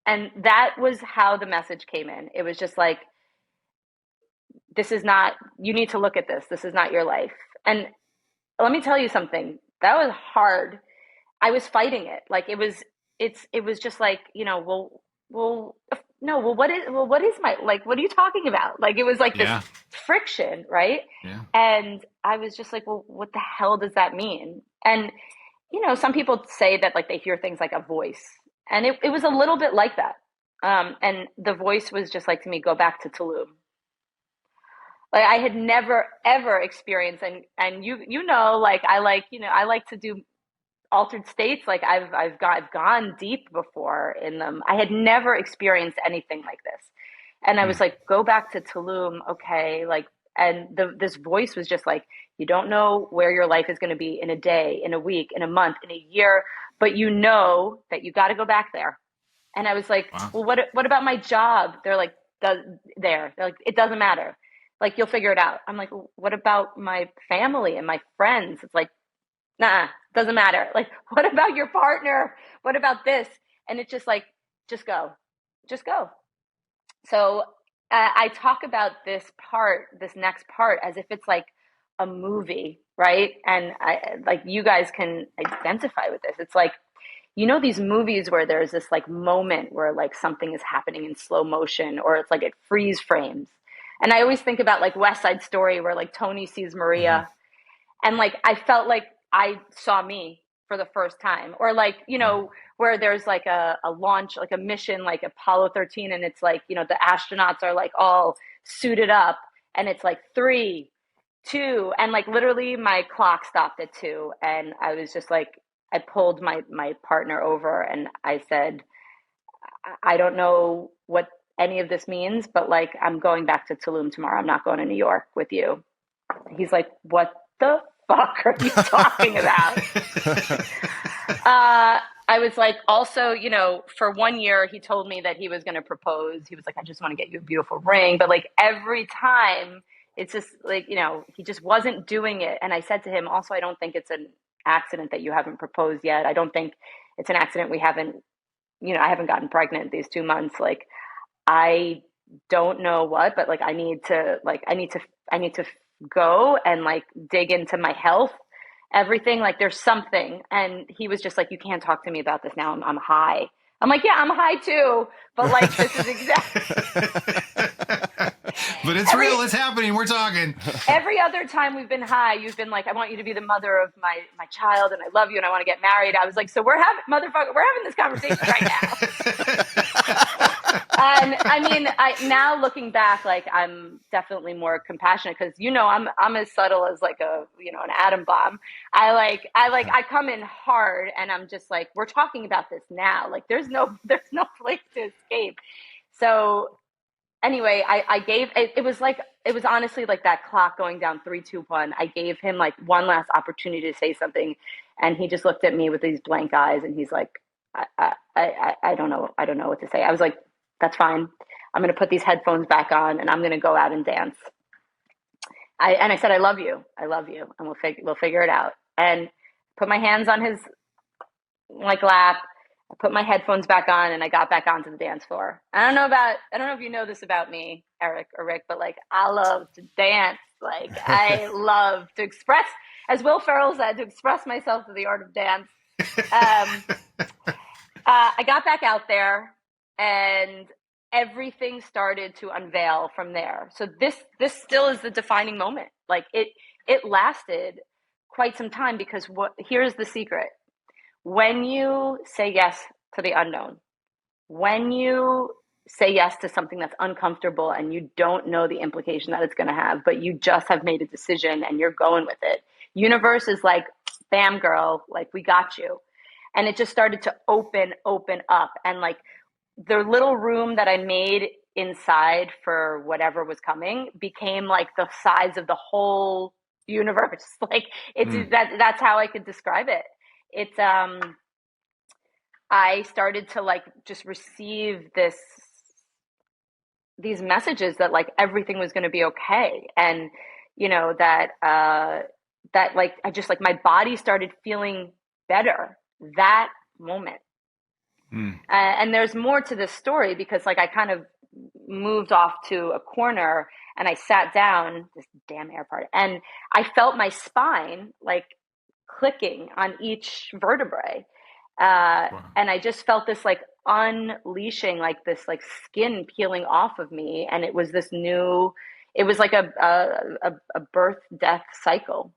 And that was how the message came in. It was just like, this is not, you need to look at this. This is not your life. And let me tell you something. That was hard. I was fighting it. Like it was just like, well, no, what is my, like, what are you talking about? Like, it was like this Yeah. friction, right? Yeah. And I was just like, well, what the hell does that mean? And, some people say that like they hear things like a voice and it was a little bit like that. And the voice was just like to me, go back to Tulum. Like I had never ever experienced, and like I like to do altered states. Like I've gone deep before in them. I had never experienced anything like this, and I was Mm. like, go back to Tulum, okay? Like, and this voice was just like, you don't know where your life is going to be in a day, in a week, in a month, in a year, but you know that you got to go back there. And I was like, Wow. well, what about my job? They're like, they're like, it doesn't matter. Like, you'll figure it out. I'm like, well, what about my family and my friends? It's like, nah, doesn't matter. Like, what about your partner? What about this? And it's just like, just go, just go. So I talk about this next part, as if it's like a movie, right? And I like you guys can identify with this. It's like, these movies where there's this like moment where like something is happening in slow motion or it's like it freeze frames. And I always think about like West Side Story where like Tony sees Mm-hmm. Maria and like I felt like I saw me for the first time. Or like, Wow. where there's like a launch, like a mission like Apollo 13 and it's like, the astronauts are like all suited up and it's like 3, 2, and like literally my clock stopped at 2 and I was just like I pulled my partner over and I said, I don't know what any of this means, but like I'm going back to Tulum tomorrow. I'm not going to New York with you. He's like, what the fuck are you talking about? I was like, also, for 1 year, he told me that he was going to propose. He was like, I just want to get you a beautiful ring. But like every time, it's just like, he just wasn't doing it. And I said to him, also, I don't think it's an accident that you haven't proposed yet. I don't think it's an accident I haven't gotten pregnant these 2 months. Like, I don't know what, but like I need to go and like dig into my health, everything. Like there's something. And he was just like, you can't talk to me about this now. I'm high. I'm like, yeah, I'm high too. But like, this is exact. But it's real. It's happening. We're talking. Every other time we've been high, you've been like, I want you to be the mother of my child, and I love you, and I want to get married. I was like, so we're having this conversation right now. And I mean, now looking back, like I'm definitely more compassionate because I'm as subtle as like an atom bomb. I come in hard, and I'm just like, we're talking about this now. Like there's no place to escape. So anyway, I gave it was honestly like that clock going down 3, 2, 1. I gave him like one last opportunity to say something, and he just looked at me with these blank eyes, and he's like, I don't know what to say. I was like, that's fine. I'm gonna put these headphones back on, and I'm gonna go out and dance. I said, I love you, and we'll figure it out. And put my hands on his like lap. I put my headphones back on, and I got back onto the dance floor. I don't know if you know this about me, Eric or Rick, but like I love to dance. Like I love to express, as Will Ferrell said, to express myself through the art of dance. I got back out there, and everything started to unveil from there. So this still is the defining moment. Like it lasted quite some time because here's the secret. When you say yes to the unknown, when you say yes to something that's uncomfortable and you don't know the implication that it's going to have, but you just have made a decision and you're going with it, universe is like, bam, girl, like we got you. And it just started to open up. And like the little room that I made inside for whatever was coming became like the size of the whole universe. Like that's how I could describe it. It's I started to like just receive these messages that like everything was going to be okay, and that like I just like my body started feeling better that moment. And there's more to this story because like I kind of moved off to a corner and I sat down, this damn airport, and I felt my spine like clicking on each vertebrae. Wow. And I just felt this like unleashing, like this like skin peeling off of me. And it was it was like a birth death cycle.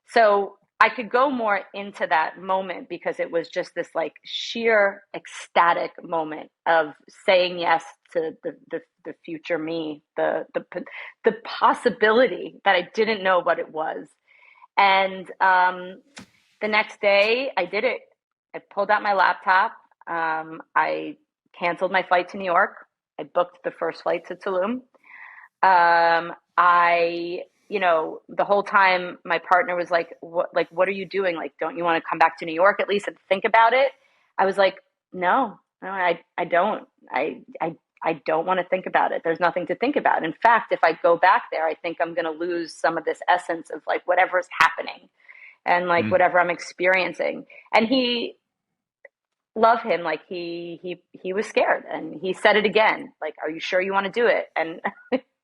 So I could go more into that moment because it was just this like sheer ecstatic moment of saying yes to the future me, the possibility that I didn't know what it was. And the next day I did it. I pulled out my laptop. I canceled my flight to New York. I booked the first flight to Tulum. The whole time my partner was like, what are you doing? Like, don't you want to come back to New York at least and think about it? I was like, no, I don't. I don't want to think about it. There's nothing to think about. In fact, if I go back there, I think I'm going to lose some of this essence of like whatever's happening and like whatever I'm experiencing. And love him, like he was scared, and he said it again, like, are you sure you want to do it? And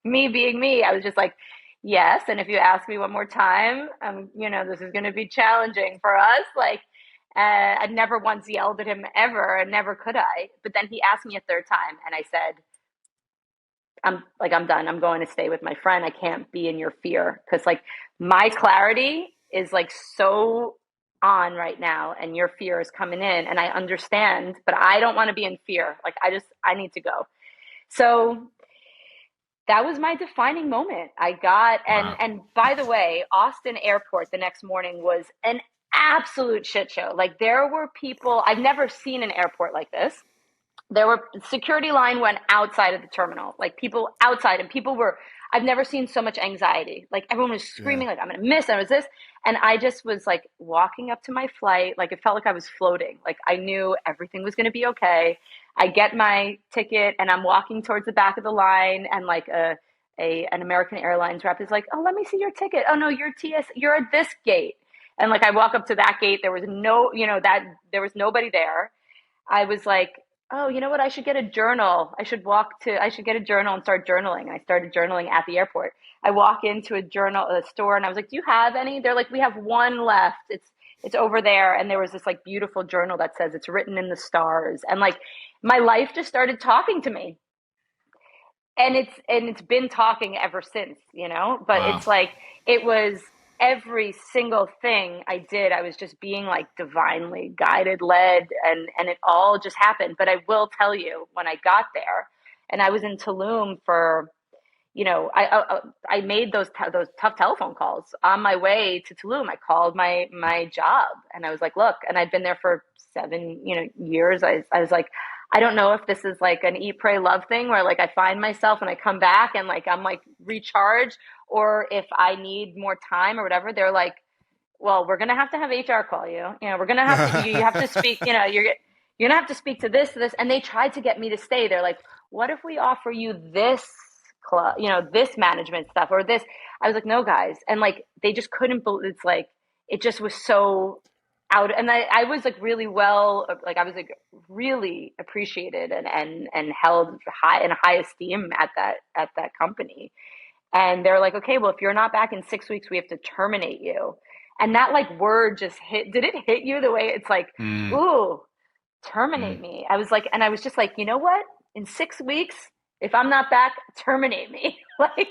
me being me, I was just like, yes, and if you ask me one more time, this is going to be challenging for us. Like I never once yelled at him ever, and never could I. But then he asked me a third time, and I said, I'm done. I'm going to stay with my friend. I can't be in your fear, because like my clarity is like so on right now, and your fear is coming in, and I understand, but I don't want to be in fear. Like I need to go. So that was my defining moment. And by the way, Austin Airport the next morning was an absolute shit show. Like there were people, I've never seen an airport like this. Security line went outside of the terminal, like people outside, and I've never seen so much anxiety. Like everyone was screaming, like, I'm going to miss, and it was this. And I just was like walking up to my flight. Like it felt like I was floating. Like I knew everything was going to be okay. I get my ticket and I'm walking towards the back of the line, and like an American Airlines rep is like, oh, let me see your ticket. Oh no, you're at this gate. And like I walk up to that gate. There was there was nobody there. I was like, oh, you know what? I should get a journal. I should get a journal and start journaling. I started journaling at the airport. I walk into a store, and I was like, do you have any? They're like, we have one left. It's over there. And there was this like beautiful journal that says it's written in the stars. And like my life just started talking to me. And it's been talking ever since, but Wow. it's like it was every single thing I did, I was just being like divinely guided, led, and it all just happened. But I will tell you, when I got there and I was in Tulum for, I made those tough telephone calls on my way to Tulum. I called my job and I was like, look, and I'd been there for 7, years. I was like, I don't know if this is like an eat, pray, love thing where like I find myself and I come back and like I'm like recharged, or if I need more time or whatever. They're like, well, we're gonna have to have HR call you. We're gonna have to you have to speak. You're gonna have to speak to this, and they tried to get me to stay. They're like, what if we offer you this club, this management stuff or this? I was like, no, guys, and like they just couldn't believe. It's like it just was so out, and I was like really well, like I was like really appreciated and held high in high esteem at that company. And they're like, okay, well, if you're not back in 6 weeks, we have to terminate you. And that like word just hit. Did it hit you the way it's like, Mm, ooh, terminate mm. me? I was like, and I was just like, you know what? In 6 weeks, if I'm not back, terminate me. Like,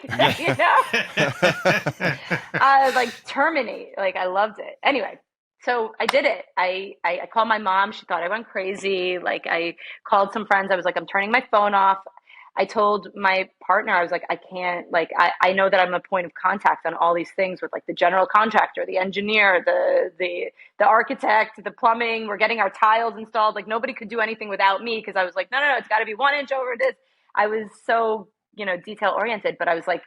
I was like, terminate. Like, I loved it. Anyway, so I did it. I called my mom. She thought I went crazy. Like, I called some friends. I was like, I'm turning my phone off. I told my partner, I was like, I can't, like, I know that I'm a point of contact on all these things with like the general contractor, the engineer, the architect, the plumbing. We're getting our tiles installed. Like, nobody could do anything without me, because I was like, no, it's got to be 1 inch over this. I was so, detail oriented, but I was like,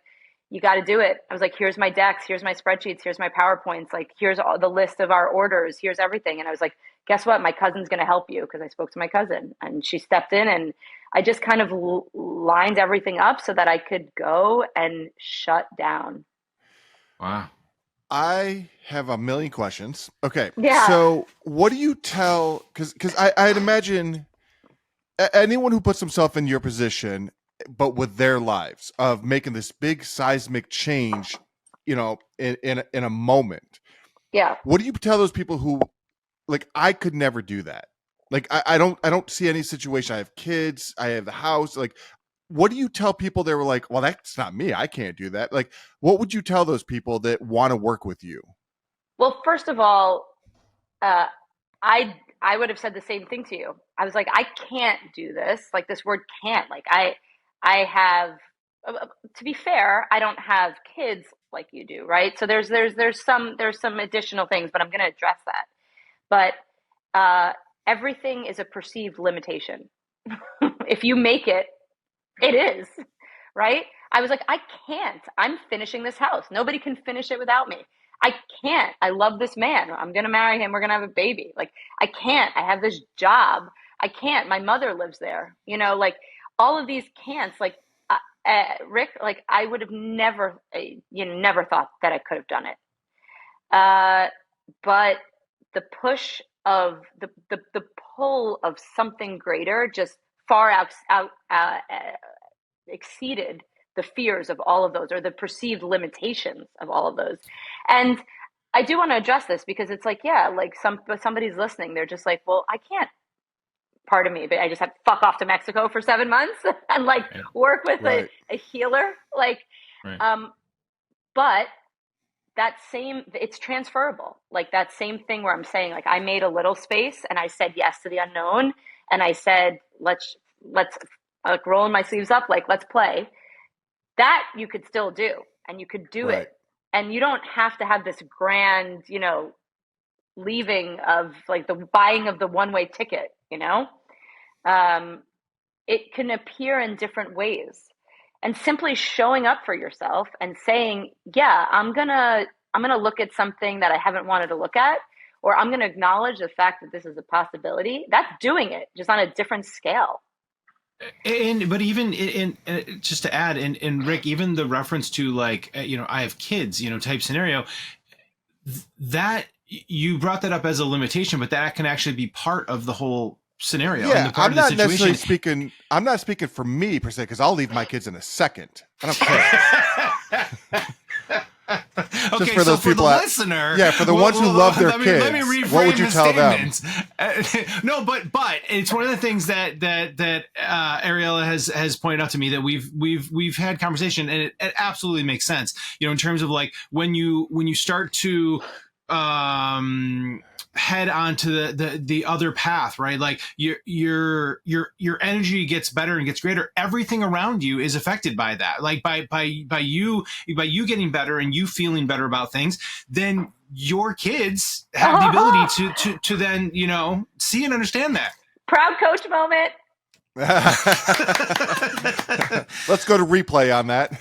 you got to do it. I was like, here's my decks, here's my spreadsheets, here's my PowerPoints, like, here's all the list of our orders, here's everything. And I was like, guess what? My cousin's going to help you, because I spoke to my cousin and she stepped in, and I just kind of lined everything up so that I could go and shut down. Wow. I have a million questions. Okay, Yeah. so what do you tell? Because I'd imagine anyone who puts themselves in your position, but with their lives of making this big seismic change, in a moment. Yeah. What do you tell those people who, like, I could never do that? Like, I don't see any situation. I have kids, I have the house. Like, what do you tell people that were like, well, that's not me, I can't do that? Like, what would you tell those people that want to work with you? Well, first of all, uh, I would have said the same thing to you. I was like, I can't do this. Like, this word can't. Like, I have. To be fair, I don't have kids like you do, right? So there's some additional things, but I'm going to address that. But everything is a perceived limitation. If you make it, it is, right? I was like, I can't. I'm finishing this house. Nobody can finish it without me. I can't. I love this man. I'm going to marry him. We're going to have a baby. Like, I can't. I have this job. I can't. My mother lives there. Like all of these can'ts. Like, Rick, like I would have never, never thought that I could have done it. Uh, but the push of the pull of something greater just far out exceeded the fears of all of those, or the perceived limitations of all of those. And I do want to address this, because it's like, yeah, like somebody's listening, they're just like, well, I can't, pardon me, but I just have to fuck off to Mexico for 7 months and like Right. work with Right. a healer. Like, Right. but it's transferable. Like that same thing where I'm saying, like, I made a little space and I said yes to the unknown, and I said, let's like rolling my sleeves up, like, let's play. That you could still do, and you could do Right. it. And you don't have to have this grand, leaving of like the buying of the one-way ticket. Um, it can appear in different ways. And simply showing up for yourself and saying, yeah, I'm gonna look at something that I haven't wanted to look at, or I'm gonna acknowledge the fact that this is a possibility. That's doing it, just on a different scale. But even just to add, and Rick, even the reference to like, I have kids, type scenario, that you brought that up as a limitation, but that can actually be part of the whole scenario Yeah, and the part of the situation. I'm not speaking for me per se, because I'll leave my kids in a second. I don't care. Okay, for so those for the people listener, yeah, for the ones who love their kids, let me reframe what would you tell them? No, but it's one of the things that Ariella has pointed out to me that we've had conversation, and it absolutely makes sense. You know, in terms of like when you start to head onto the other path, right? Like your energy gets better and gets greater. Everything around you is affected by that. Like by you getting better and you feeling better about things, then your kids have the ability to then, you know, see and understand that. Proud coach moment. Let's go to replay on that.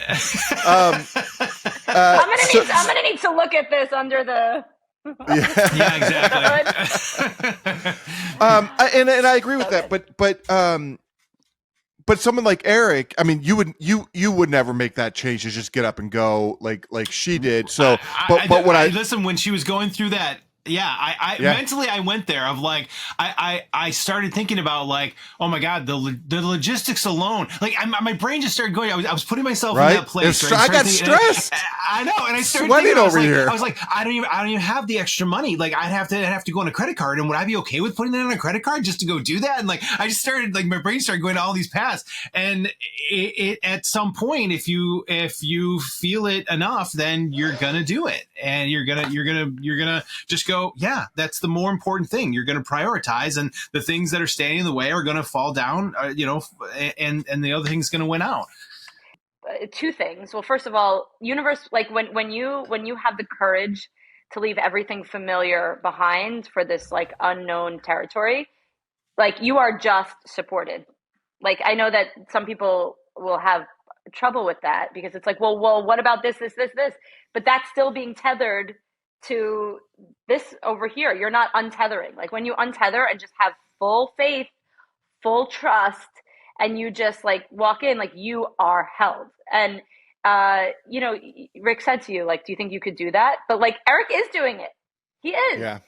I'm gonna need to look at this under the. Yeah, exactly. And I agree with that, but someone like Eric, I mean, you would never make that change to just get up and go like she did. So, I listen, when she was going through that. Yeah, I mentally I went there of like I started thinking about like, oh my God, the logistics alone, like my brain just started going. I was putting myself in that place. Right? I got stressed. I know, and I started sweating thinking, over here. I was like, I don't even have the extra money. Like I'd have to go on a credit card, and would I be okay with putting that on a credit card just to go do that? And like I just started like my brain started going to all these paths, and it at some point, if you feel it enough, then you're gonna do it, and you're gonna just go. Yeah, that's the more important thing. You're going to prioritize, and the things that are standing in the way are going to fall down, you know, and the other thing's going to win out. Two things. Well, first of all, universe, like when you have the courage to leave everything familiar behind for this like unknown territory, like you are just supported. Like I know that some people will have trouble with that because it's like, well, what about this, but that's still being tethered to this over here. You're not untethering. Like when you untether and just have full faith, full trust, and you just like walk in, like you are held. And you know, Rick said to you, like, do you think you could do that? But like Eric is doing it. He is. Yeah.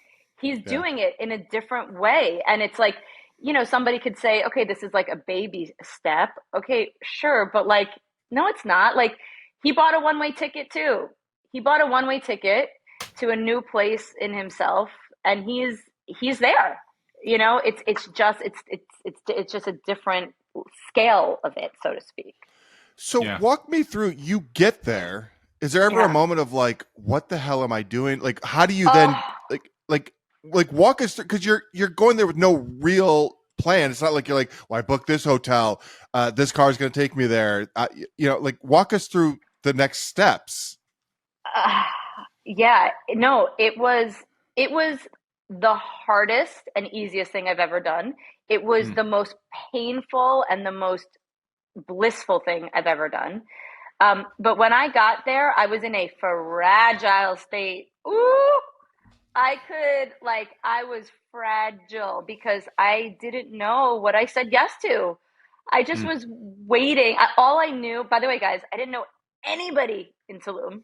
He's doing it in a different way. And it's like, you know, somebody could say, okay, this is like a baby step. Okay, sure. But like, no, it's not. Like he bought a one-way ticket too. He bought a one-way ticket to a new place in himself, and he's there. You know, it's just a different scale of it, so to speak. So walk me through. You get there. Is there ever a moment of like, what the hell am I doing? Like, how do you then like walk us through? Because you're going there with no real plan. It's not like you're like, well, I booked this hotel. This car is going to take me there. You know, like walk us through the next steps. Yeah, no, it was the hardest and easiest thing I've ever done. It was the most painful and the most blissful thing I've ever done. But when I got there, I was in a fragile state. Ooh, I was fragile because I didn't know what I said yes to. I just was waiting. All I knew, by the way, guys, I didn't know anybody in Tulum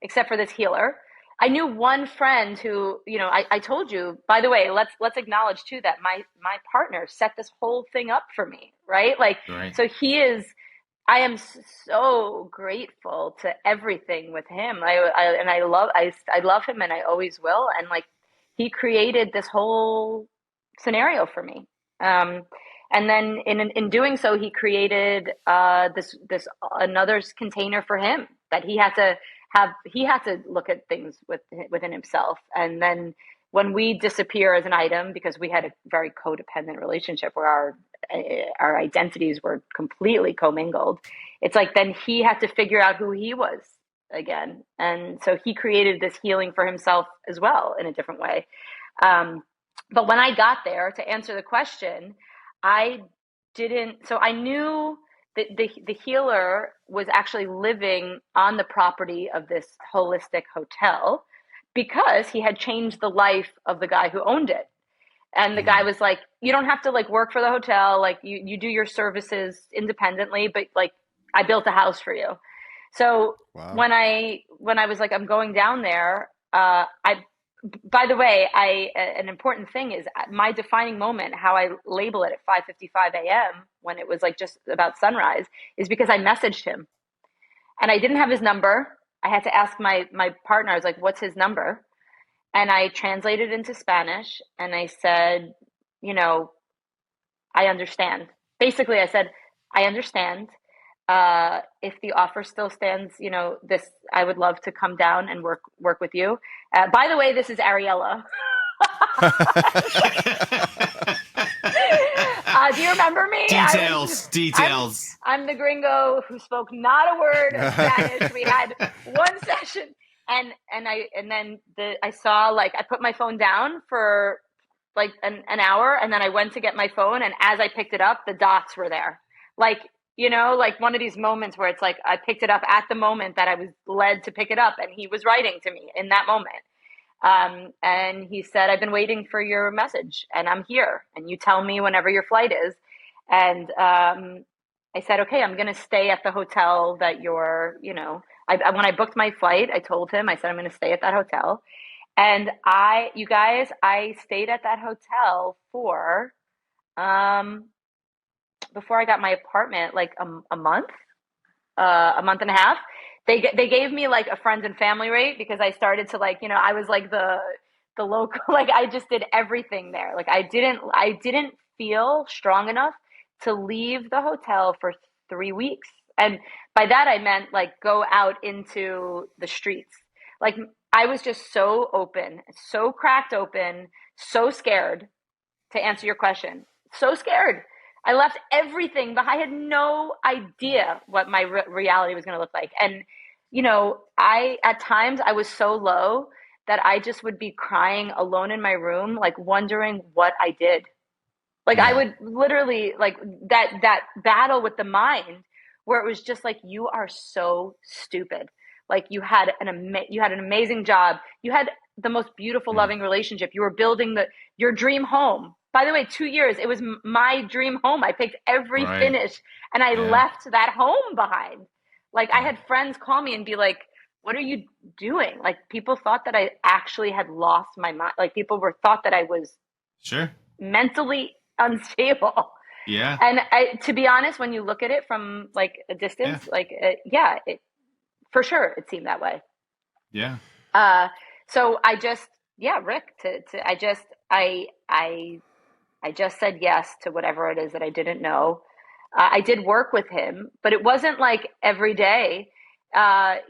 except for this healer. I knew one friend who, you know, I told you, by the way, let's acknowledge too that my partner set this whole thing up for me, right? Like, so I am so grateful to everything with him. I love him and I always will. And like, he created this whole scenario for me. And then in doing so, he created this another container for him that he had to look at things within himself. And then when we disappear as an item, because we had a very codependent relationship where our identities were completely commingled, it's like then he had to figure out who he was again. And so he created this healing for himself as well in a different way. But when I got there, to answer the question, I knew that the healer was actually living on the property of this holistic hotel because he had changed the life of the guy who owned it. And the guy was like, you don't have to like work for the hotel. Like you do your services independently, but like I built a house for you. So when I was like, I'm going down there, by the way, an important thing is my defining moment, how I label it at 5:55 a.m. when it was like just about sunrise, is because I messaged him and I didn't have his number. I had to ask my partner. I was like, "What's his number?" And I translated into Spanish and I said, you know, I understand. Basically, I said, I understand. If the offer still stands, this I would love to come down and work with you. By the way, this is Ariella. Do you remember me? Details. I'm the gringo who spoke not a word of Spanish. We had one session, I saw, like, I put my phone down for like an hour, and then I went to get my phone, and as I picked it up, the dots were there. Like, like one of these moments where it's like I picked it up at the moment that I was led to pick it up, and he was writing to me in that moment. And he said, I've been waiting for your message and I'm here, and you tell me whenever your flight is. And I said, okay, I'm going to stay at the hotel that when I booked my flight, I told him, I said, I'm going to stay at that hotel. And you guys, I stayed at that hotel for, before I got my apartment, like a month and a half. They gave me like a friends and family rate because I started to, like, I was like the local, like I just did everything there. Like I didn't feel strong enough to leave the hotel for 3 weeks. And by that I meant like go out into the streets. Like I was just so open, so cracked open, so scared, to answer your question. So scared. I left everything behind. I had no idea what my reality was going to look like. And, at times I was so low that I just would be crying alone in my room, like wondering what I did. Like I would literally, like, that battle with the mind where it was just like, you are so stupid. Like you had an amazing job. You had the most beautiful, loving relationship. You were building your dream home. By the way, 2 years, it was my dream home. I picked every finish, and I left that home behind. Like I had friends call me and be like, what are you doing? Like people thought that I actually had lost my mind. Like people thought that I was mentally unstable. Yeah. And to be honest, when you look at it from like a distance, like, for sure, it seemed that way. Yeah. So I just, Rick, I just said yes to whatever it is that I didn't know. I did work with him, but it wasn't like every day.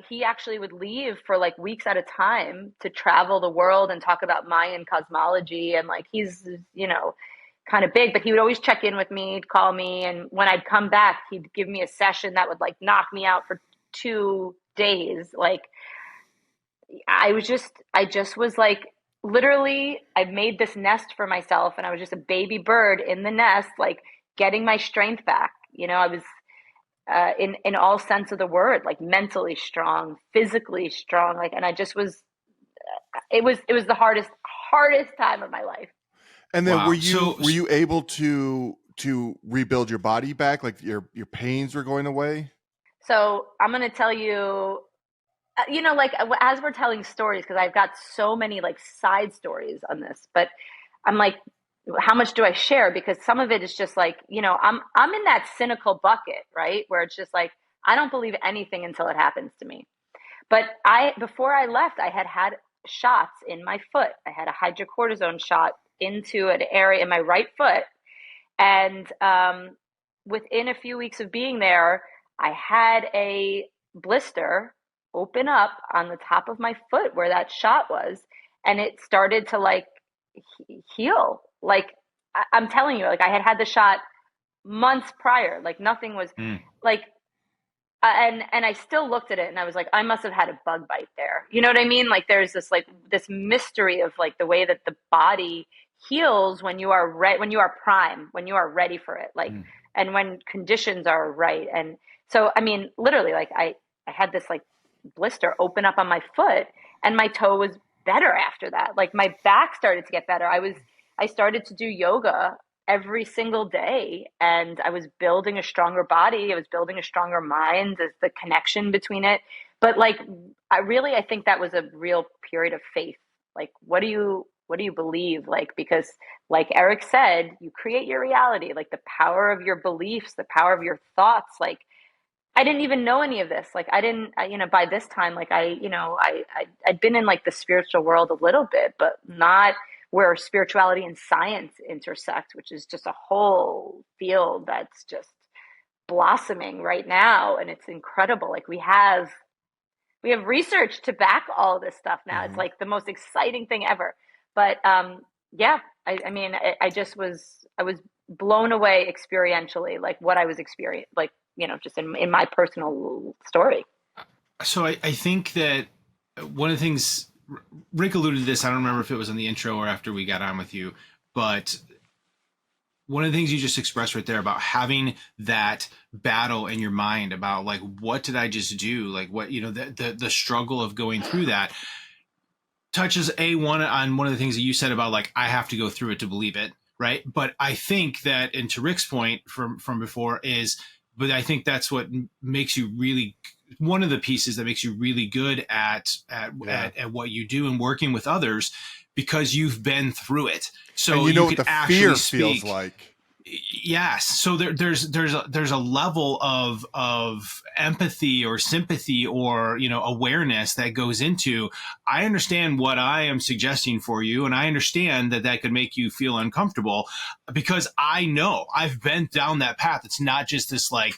He actually would leave for like weeks at a time to travel the world and talk about Mayan cosmology. And like, he's, kind of big, but he would always check in with me, he'd call me. And when I'd come back, he'd give me a session that would like knock me out for 2 days. Like I just was like, literally, I made this nest for myself, and I was just a baby bird in the nest, like getting my strength back. I was in all sense of the word, like mentally strong, physically strong, like, and I just was. It was the hardest time of my life. And then were you able to rebuild your body back? Like your pains were going away? So I'm going to tell you, like as we're telling stories, because I've got so many like side stories on this, but I'm like, how much do I share? Because some of it is just like, I'm in that cynical bucket, right? Where it's just like, I don't believe anything until it happens to me. But before I left, I had shots in my foot. I had a hydrocortisone shot into an area in my right foot. And within a few weeks of being there, I had a blister open up on the top of my foot where that shot was. And it started to like heal. Like I'm telling you, like I had the shot months prior, like nothing was like, and I still looked at it and I was like, I must have had a bug bite there. You know what I mean? Like there's this mystery of like the way that the body heals when you are when you are prime, when you are ready for it, like, and when conditions are right. And so, I mean, literally, like I had this like blister open up on my foot, and my toe was better after that. Like my back started to get better. I started to do yoga every single day, and I was building a stronger body. I was building a stronger mind, the connection between it. But like, I think that was a real period of faith Like, what do you believe? Like, because like Eric said, you create your reality, like the power of your beliefs, the power of your thoughts. Like, I didn't even know any of this. Like, I didn't, by this time, like I'd been in like the spiritual world a little bit, but not where spirituality and science intersect, which is just a whole field that's just blossoming right now. And it's incredible. Like, we have research to back all this stuff now. It's Mm-hmm. like the most exciting thing ever. But yeah, I mean, I was blown away experientially, like what I was experiencing, like just in my personal story. So I think that one of the things Rick alluded to this. I don't remember if it was in the intro or after we got on with you, but one of the things you just expressed right there about having that battle in your mind about like, what did I just do? Like what, the struggle of going through that touches one on one of the things that you said about like, I have to go through it to believe it. Right. But I think that, and to Rick's point from before but I think that's what makes you really, one of the pieces that makes you really good at what you do and working with others, because you've been through it. So and you know what can the actually fear speak. feels like. Yes. So there's a level of empathy or sympathy or, awareness that goes into, I understand what I am suggesting for you. And I understand that could make you feel uncomfortable, because I know I've been down that path. It's not just this like,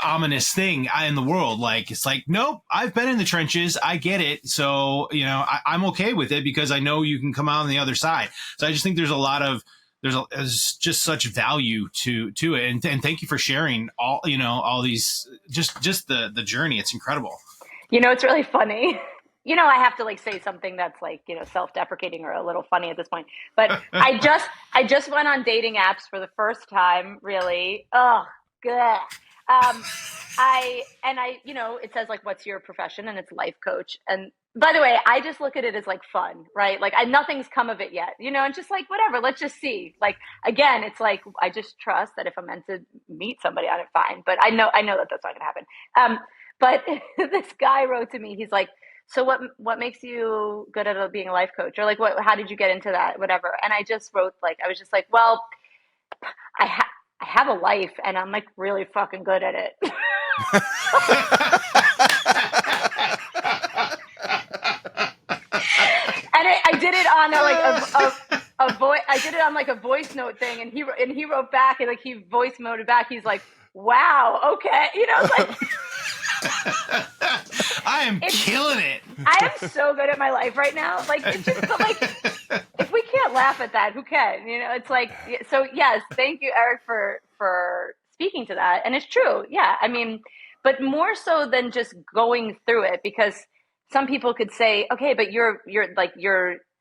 ominous thing in the world. Like, it's like, nope, I've been in the trenches. I get it. So, I'm okay with it because I know you can come out on the other side. So I just think there's just such value to it. And thank you for sharing all these, just the journey. It's incredible. It's really funny. I have to like say something that's like, self-deprecating or a little funny at this point. But I just went on dating apps for the first time, really. Oh, good. It says like, what's your profession? And it's life coach. And by the way, I just look at it as like fun, right? Like nothing's come of it yet, and just like, whatever, let's just see. Like, again, it's like, I just trust that if I'm meant to meet somebody on it, fine. But I know that that's not going to happen. But this guy wrote to me, he's like, so what makes you good at being a life coach? Or like, how did you get into that? Whatever. And I just wrote, like, I was just like, well, I have a life and I'm like really fucking good at it. And I did it on a voice. I did it on like a voice note thing, and he wrote back, and like he voice noted back. He's like, "Wow, okay," it's like. I am killing it. I am so good at my life right now. Like, it's just, but like, if we can't laugh at that, who can? It's like, so yes, thank you, Eric, for speaking to that. And it's true. Yeah. I mean, but more so than just going through it, because some people could say, okay, but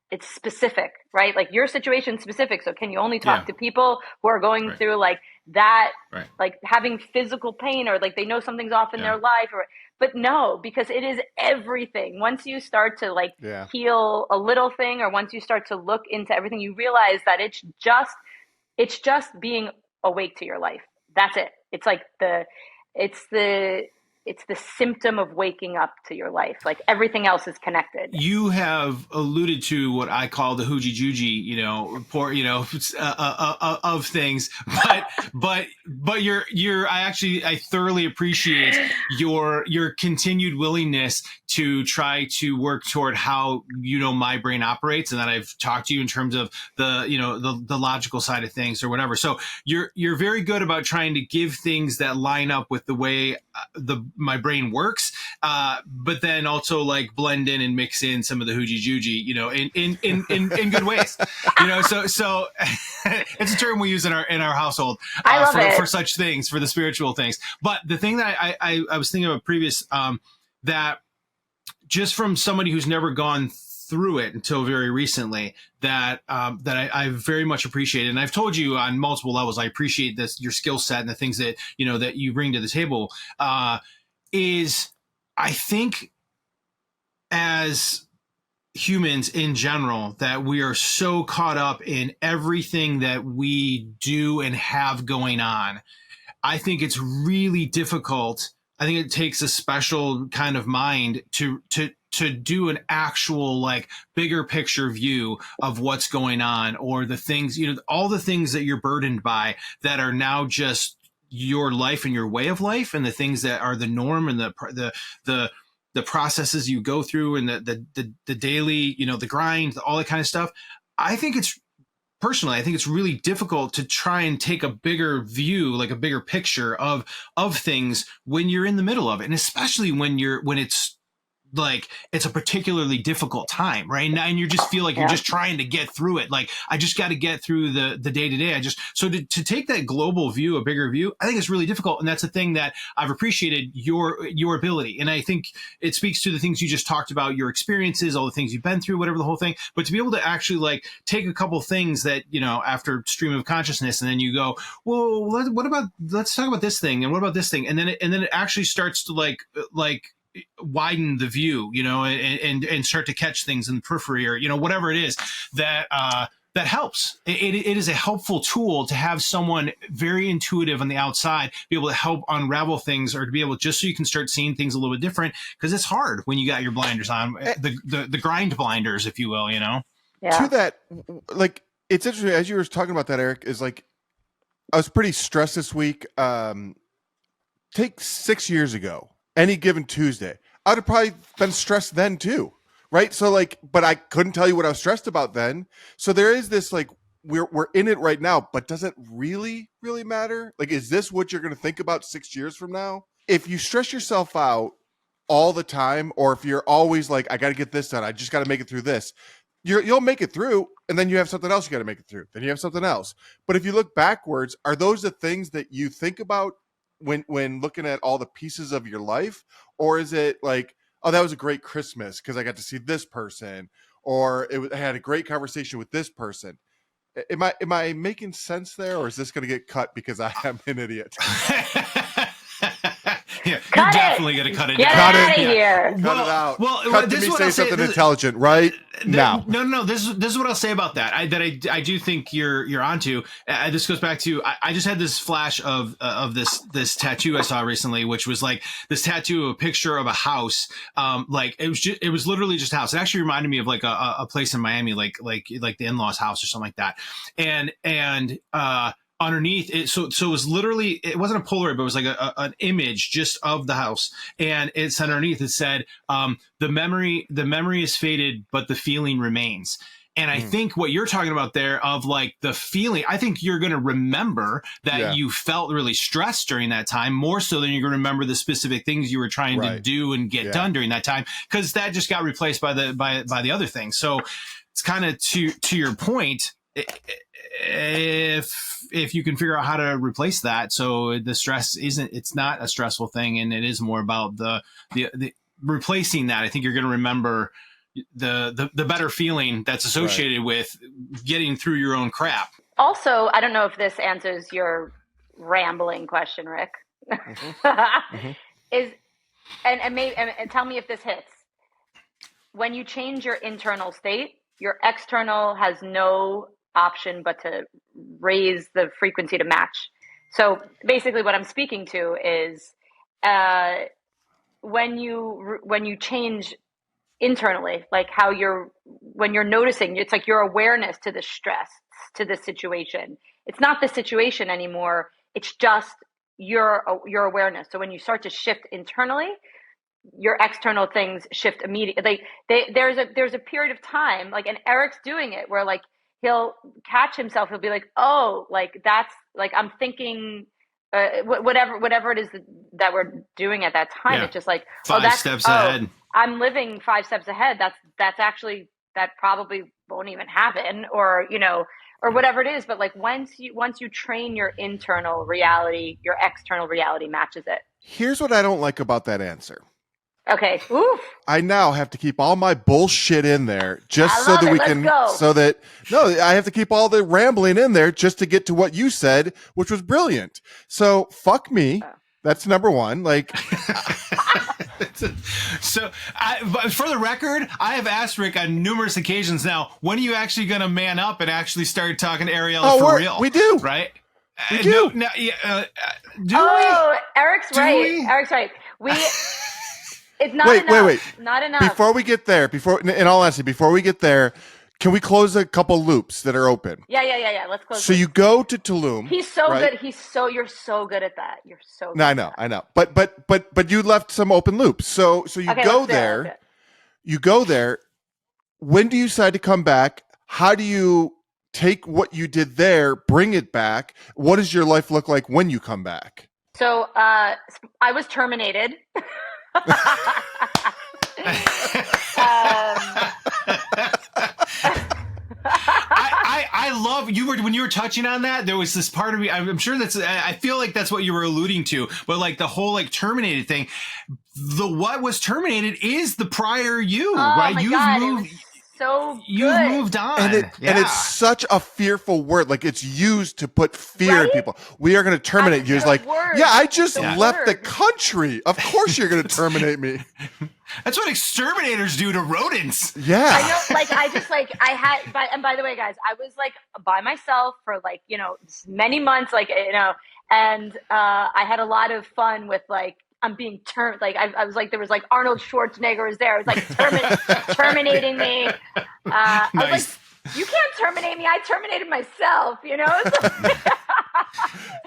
it's specific, right? Like your situation specific. So can you only talk to people who are going through like that, like having physical pain, or like they know something's off in their life, but no, because it is everything. Once you start to like heal a little thing, or once you start to look into everything, you realize that it's just being awake to your life. That's it. It's like it's the symptom of waking up to your life. Like everything else is connected. You have alluded to what I call the hoogie juji, of things, but I thoroughly appreciate your continued willingness to try to work toward how, my brain operates, and that I've talked to you in terms of the logical side of things or whatever. So you're very good about trying to give things that line up with the way my brain works, but then also like blend in and mix in some of the hoogie juji, in good ways. So it's a term we use in our household I love it. for such things, for the spiritual things. But the thing that I was thinking of previous, that just from somebody who's never gone through it until very recently, that I very much appreciate. And I've told you on multiple levels, I appreciate your skill set and the things that, that you bring to the table, is I think as humans in general, that we are so caught up in everything that we do and have going on. I think it's really difficult. I think it takes a special kind of mind to to do an actual like bigger picture view of what's going on, or the things, all the things that you're burdened by that are now just your life and your way of life, and the things that are the norm, and the processes you go through, and the daily, the grind, all that kind of stuff. Personally, I think it's really difficult to try and take a bigger view, like a bigger picture of things when you're in the middle of it. And especially when it's like, it's a particularly difficult time, right? And you just feel like you're just trying to get through it. Like, I just got to get through the day to day. So to take that global view, a bigger view, I think it's really difficult. And that's the thing that I've appreciated your ability. And I think it speaks to the things you just talked about, your experiences, all the things you've been through, whatever the whole thing. But to be able to actually like take a couple things that, after stream of consciousness, and then you go, well, let's talk about this thing. And what about this thing? And then it actually starts to like widen the view, and start to catch things in the periphery, or, whatever it is that helps. It is a helpful tool to have someone very intuitive on the outside be able to help unravel things, or to be able, just so you can start seeing things a little bit different, because it's hard when you got your blinders on, the grind blinders, if you will, Yeah. To that, like, it's interesting, as you were talking about that, Eric, is like, I was pretty stressed this week. Take 6 years ago, any given Tuesday, I'd have probably been stressed then too, right? So like, but I couldn't tell you what I was stressed about then. So there is this like, we're in it right now, but does it really matter? Like, is this what you're going to think about 6 years from now? If you stress yourself out all the time, or if you're always like, I got to get this done, I just got to make it through this, you'll make it through, and then you have something else you got to make it through. Then you have something else. But if you look backwards, are those the things that you think about when looking at all the pieces of your life? Or is it like, oh, that was a great Christmas because I got to see this person, or I had a great conversation with this person? Am I making sense there, or is this going to get cut because I am an idiot? Yeah, you're definitely going to cut it down. Cut it here. Cut it out. Well, cut to me say something intelligent right now. No. This is what I'll say about that. I do think you're onto. This goes back to, I just had this flash of this tattoo I saw recently, which was like this tattoo of a picture of a house. Like it was literally just a house. It actually reminded me of like a place in Miami, like the in-laws house or something like that. And underneath it, so it was literally, it wasn't a Polaroid, but it was like an image just of the house, and it's underneath, it said, the memory is faded, but the feeling remains. And I think what you're talking about there, of like the feeling, I think you're going to remember that you felt really stressed during that time, more so than you're going to remember the specific things you were trying to do and get done during that time, because that just got replaced by the other things. So it's kind of to your point, if you can figure out how to replace that, so the stress it's not a stressful thing, and it is more about the replacing that, I think you're going to remember the better feeling that's associated with getting through your own crap. Also, I don't know if this answers your rambling question, Rick. And tell me if this hits. When you change your internal state, your external has no option but to raise the frequency to match. So basically what I'm speaking to is when you change internally, like when you're noticing, it's like your awareness to the stress, to the situation. It's not the situation anymore. It's just your awareness. So when you start to shift internally, your external things shift immediately. There's a period of time, like, and Eric's doing it, where like he'll catch himself. He'll be like, oh, like that's like, I'm thinking whatever it is that we're doing at that time. It's just like, five steps ahead. I'm living 5 steps ahead. That's actually, that probably won't even happen, or or whatever it is. But like once you train your internal reality, your external reality matches it. Here's what I don't like about that answer. Okay. Oof. I now have to keep all my bullshit in there just so that we can, I have to keep all the rambling in there just to get to what you said, which was brilliant. So fuck me. That's number one. Like, so for the record, I have asked Rick on numerous occasions now, when are you actually going to man up and actually start talking to Ariella for real? We do. Right? We do. Eric's right. Eric's right. It's not Wait, wait, enough. wait. Not enough. Before we get there, in all honesty, before we get there, can we close a couple loops that are open? Yeah. Let's close So loops. you go to Tulum. He's so right? good. You're so good at that. You're so No, good at that. I know. But you left some open loops. So you Okay, go let's do it. there. Let's do it. You go there. When do you decide to come back? How do you take what you did there, bring it back? What does your life look like when you come back? So I was terminated. I love you were when you were touching on that. There was this part of me. I'm sure I feel like that's what you were alluding to. But like the whole like terminated thing, what was terminated is the prior you, right? My You've God, moved. it was so good. You've moved on, and it's such a fearful word. Like it's used to put fear in people. We are going to terminate you. It's like, I just left the country. Of course you're going to terminate me. That's what exterminators do to rodents. Yeah. I know. Like and by the way, guys, I was like by myself for like, many months, like, and I had a lot of fun with like, I'm being I was like, there was like Arnold Schwarzenegger was there. It was like terminating me. I was like, you can't terminate me. I terminated myself,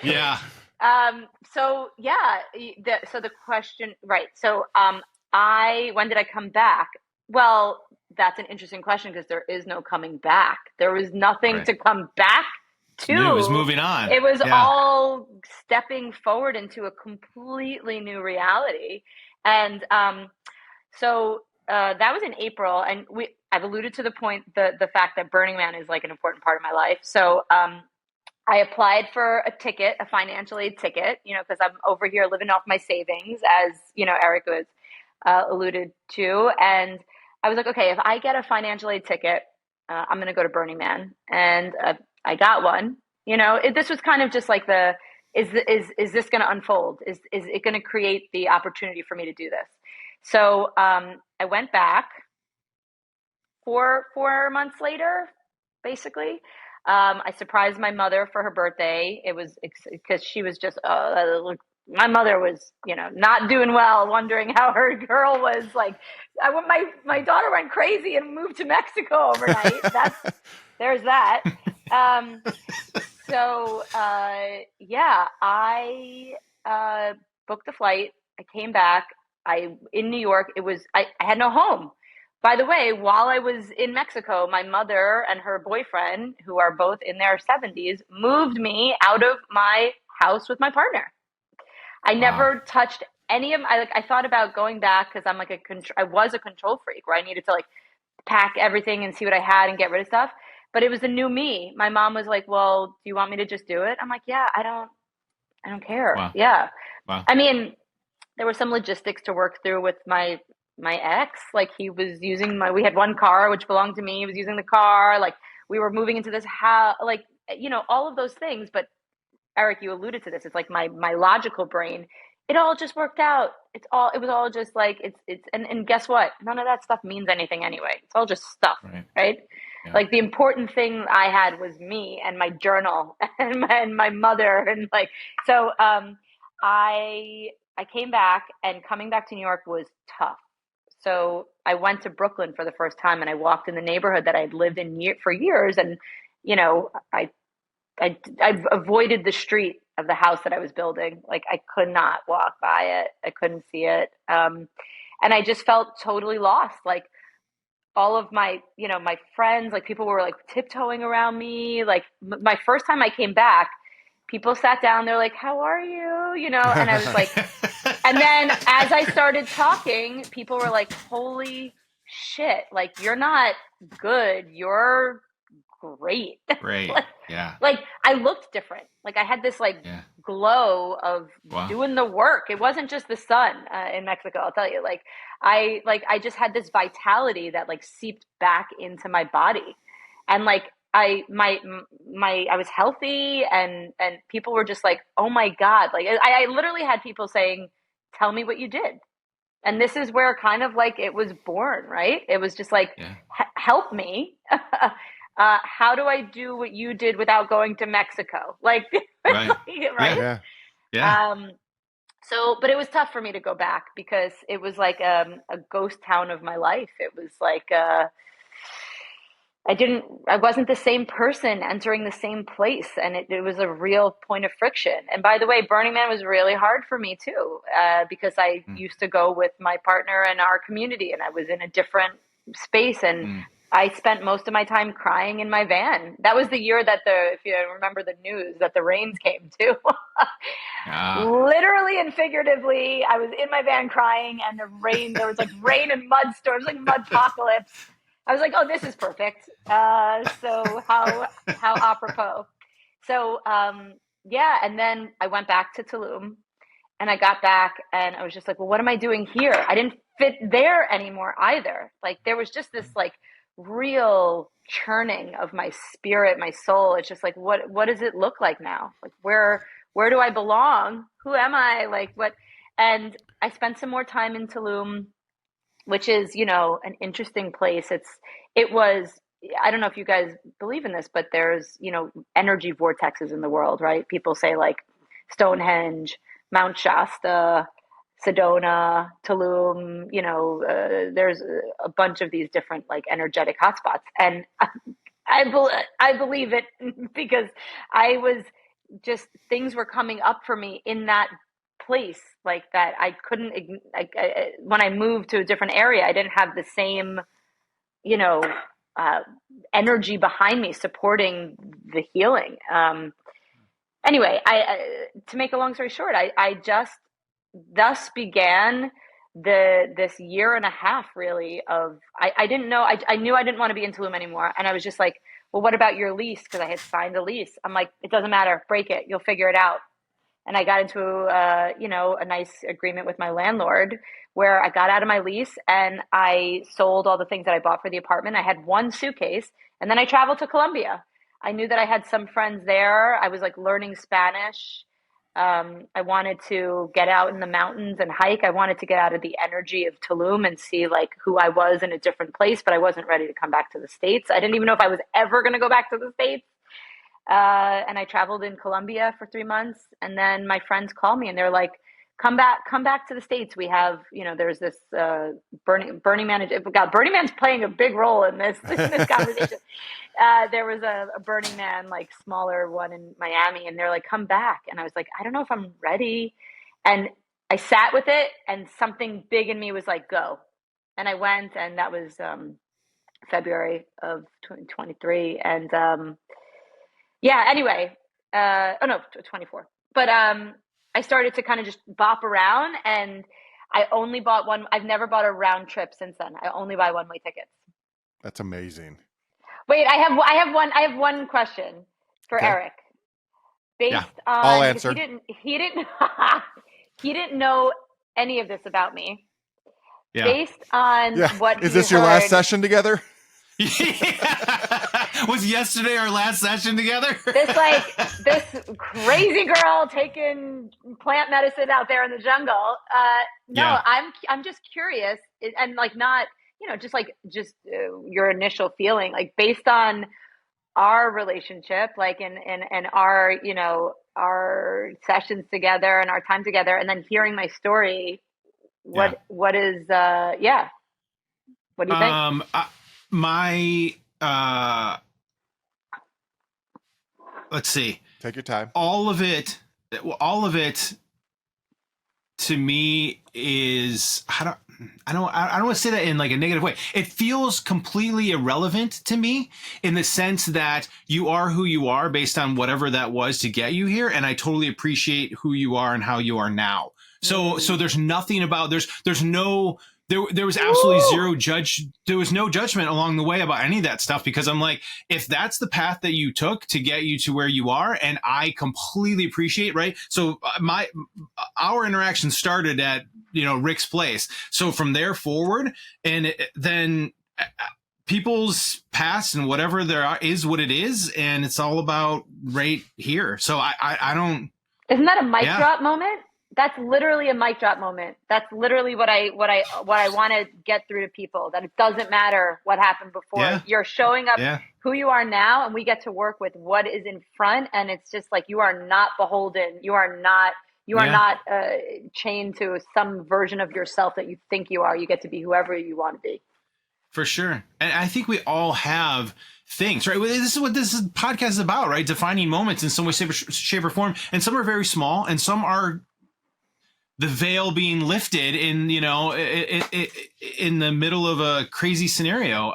Yeah. So yeah, so the question, right. So, when did I come back? Well, that's an interesting question because there is no coming back. There was nothing to come back to. It was moving on. It was all stepping forward into a completely new reality. And so that was in April. And I've alluded to the fact that Burning Man is like an important part of my life. So I applied for a financial aid ticket, because I'm over here living off my savings, as, Eric was alluded to. And I was like, okay, if I get a financial aid ticket, I'm going to go to Burning Man. And I got one. This was kind of just like is this going to unfold? Is it going to create the opportunity for me to do this? So I went back 4 months later, basically. I surprised my mother for her birthday. It was because she was just, my mother was, not doing well, wondering how her girl was. Like, my daughter went crazy and moved to Mexico overnight. There's that. So yeah, I booked the flight. I came back. In New York. I had no home. By the way, while I was in Mexico, my mother and her boyfriend, who are both in their 70s, moved me out of my house with my partner. I never touched any of. I thought about going back because I'm like I was a control freak where I needed to like pack everything and see what I had and get rid of stuff. But it was a new me. My mom was like, "Well, do you want me to just do it?" I'm like, "Yeah, I don't care." Wow. Yeah. Wow. I mean, there were some logistics to work through with my ex. Like he was using we had one car which belonged to me. He was using the car. Like we were moving into this house. Like all of those things. But Eric, you alluded to this. It's like my logical brain. It all just worked out. It was all just like it's and guess what? None of that stuff means anything anyway. It's all just stuff, right? Yeah. Like the important thing I had was me and my journal and my mother and like so. I came back, and coming back to New York was tough. So I went to Brooklyn for the first time, and I walked in the neighborhood that I'd lived in for years, and I avoided the street of the house that I was building. Like I could not walk by it. I couldn't see it. And I just felt totally lost. Like all of my, my friends, like people were like tiptoeing around me. Like my first time I came back, people sat down, they're like, "How are you?" And I was like, and then as I started talking, people were like, "Holy shit, like you're not good. You're great." Great. Like, yeah. Like I looked different. Like I had this glow of doing the work. It wasn't just the sun in Mexico, I'll tell you. Like I just had this vitality that like seeped back into my body. And like I was healthy and people were just like, "Oh my God." Like I literally had people saying, "Tell me what you did." And this is where kind of like it was born, right? It was just like, help me. How do I do what you did without going to Mexico? Like, right? right? Yeah. So, but it was tough for me to go back because it was like a ghost town of my life. It was like I wasn't the same person entering the same place, and it was a real point of friction. And by the way, Burning Man was really hard for me too, because I Mm. used to go with my partner and our community, and I was in a different space, and Mm. I spent most of my time crying in my van. That was the year that if you remember the news, that the rains came too. Ah. Literally and figuratively, I was in my van crying, and there was like rain and mud storms, like mud apocalypse. I was like, oh, this is perfect. So how apropos. So yeah, and then I went back to Tulum, and I got back, and I was just like, well, what am I doing here? I didn't fit there anymore either. Like there was just this like real churning of my spirit, my soul. It's just like, what does it look like now? Like where do I belong? Who am I? Like what? And I spent some more time in Tulum, which is, an interesting place. It was, I don't know if you guys believe in this, but there's, energy vortexes in the world, right? People say like Stonehenge, Mount Shasta, Sedona, Tulum, there's a bunch of these different like energetic hotspots. And I believe it because I was things were coming up for me in that place like that. I couldn't when I moved to a different area, I didn't have the same, you know, uh, energy behind me supporting the healing. Anyway, to make a long story short, I just thus began this year and a half really of I didn't know I knew I didn't want to be in Tulum anymore, and I was just like, well, what about your lease? Because I had signed a lease. I'm like, it doesn't matter, break it, you'll figure it out. And I got into a nice agreement with my landlord where I got out of my lease and I sold all the things that I bought for the apartment. I had one suitcase, and then I traveled to Colombia. I knew that I had some friends there. I was like learning Spanish. I wanted to get out in the mountains and hike. I wanted to get out of the energy of Tulum and see like who I was in a different place, but I wasn't ready to come back to the States. I didn't even know if I was ever going to go back to the States. And I traveled in Colombia for 3 months, and then my friends called me and they're like, come back to the States. We have, there's this Burning Man. God, Burning Man's playing a big role in this in this conversation. There was a Burning Man, like smaller one in Miami, and they're like, come back. And I was like, I don't know if I'm ready. And I sat with it, and something big in me was like, go. And I went, and that was February of 2023. And yeah, anyway, oh no, 24. But I started to kind of just bop around, and I only bought one. I've never bought a round trip since then. I only buy one way tickets. That's amazing. Wait, I have one question for Okay. Eric. Based Yeah. I'll on, because answer. he didn't he didn't know any of this about me. Yeah. Based on Yeah. what Is he this your last heard, session together? Was yesterday our last session together? this crazy girl taking plant medicine out there in the jungle. No, Yeah. I'm just curious, and like not, just your initial feeling, like based on our relationship, like in our, our sessions together and our time together, and then hearing my story. Yeah. What is yeah? What do you think? My let's see. Take your time. All of it to me is I don't want to say that in like a negative way. It feels completely irrelevant to me in the sense that you are who you are based on whatever that was to get you here, and I totally appreciate who you are and how you are now. So there's nothing about there's no there was absolutely there was no judgment along the way about any of that stuff, because I'm like, if that's the path that you took to get you to where you are, and I completely appreciate, right? So our interaction started at Rick's place. So from there forward, and then people's past and whatever there is what it is, and it's all about right here. So I don't. Isn't that a mic drop moment? That's literally a mic drop moment. That's literally what I want to get through to people, that it doesn't matter what happened before. Yeah. You're showing up Yeah. who you are now, and we get to work with what is in front, and it's just like you are not beholden. You are not chained to some version of yourself that you think you are. You get to be whoever you want to be. For sure. And I think we all have things, right? This is what this podcast is about, right? Defining moments in some way, shape, or form. And some are very small, and some are the veil being lifted in, you know, in the middle of a crazy scenario.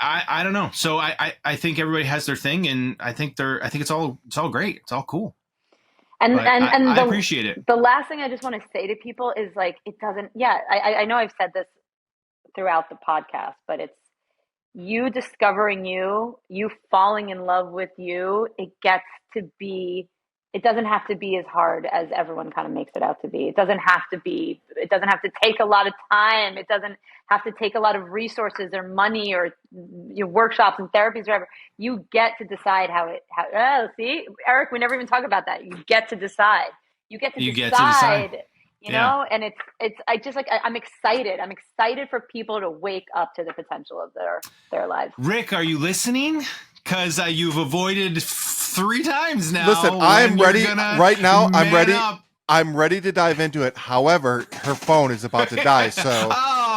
I don't know. So I think everybody has their thing, and I think it's all great. It's all cool. And I appreciate it. The last thing I just want to say to people is like, it doesn't. Yeah, I know I've said this throughout the podcast, but it's you discovering you falling in love with you. It doesn't have to be as hard as everyone kind of makes it out to be. It doesn't have to take a lot of time. It doesn't have to take a lot of resources or money or your workshops and therapies or whatever. You get to decide see, Eric, we never even talk about that. You get to decide. You get to decide. You know, and I'm excited. I'm excited for people to wake up to the potential of their lives. Rick, are you listening? Because you've avoided 3 times now. Listen, I'm ready right now. I'm ready. I'm ready to dive into it. However, her phone is about to die, so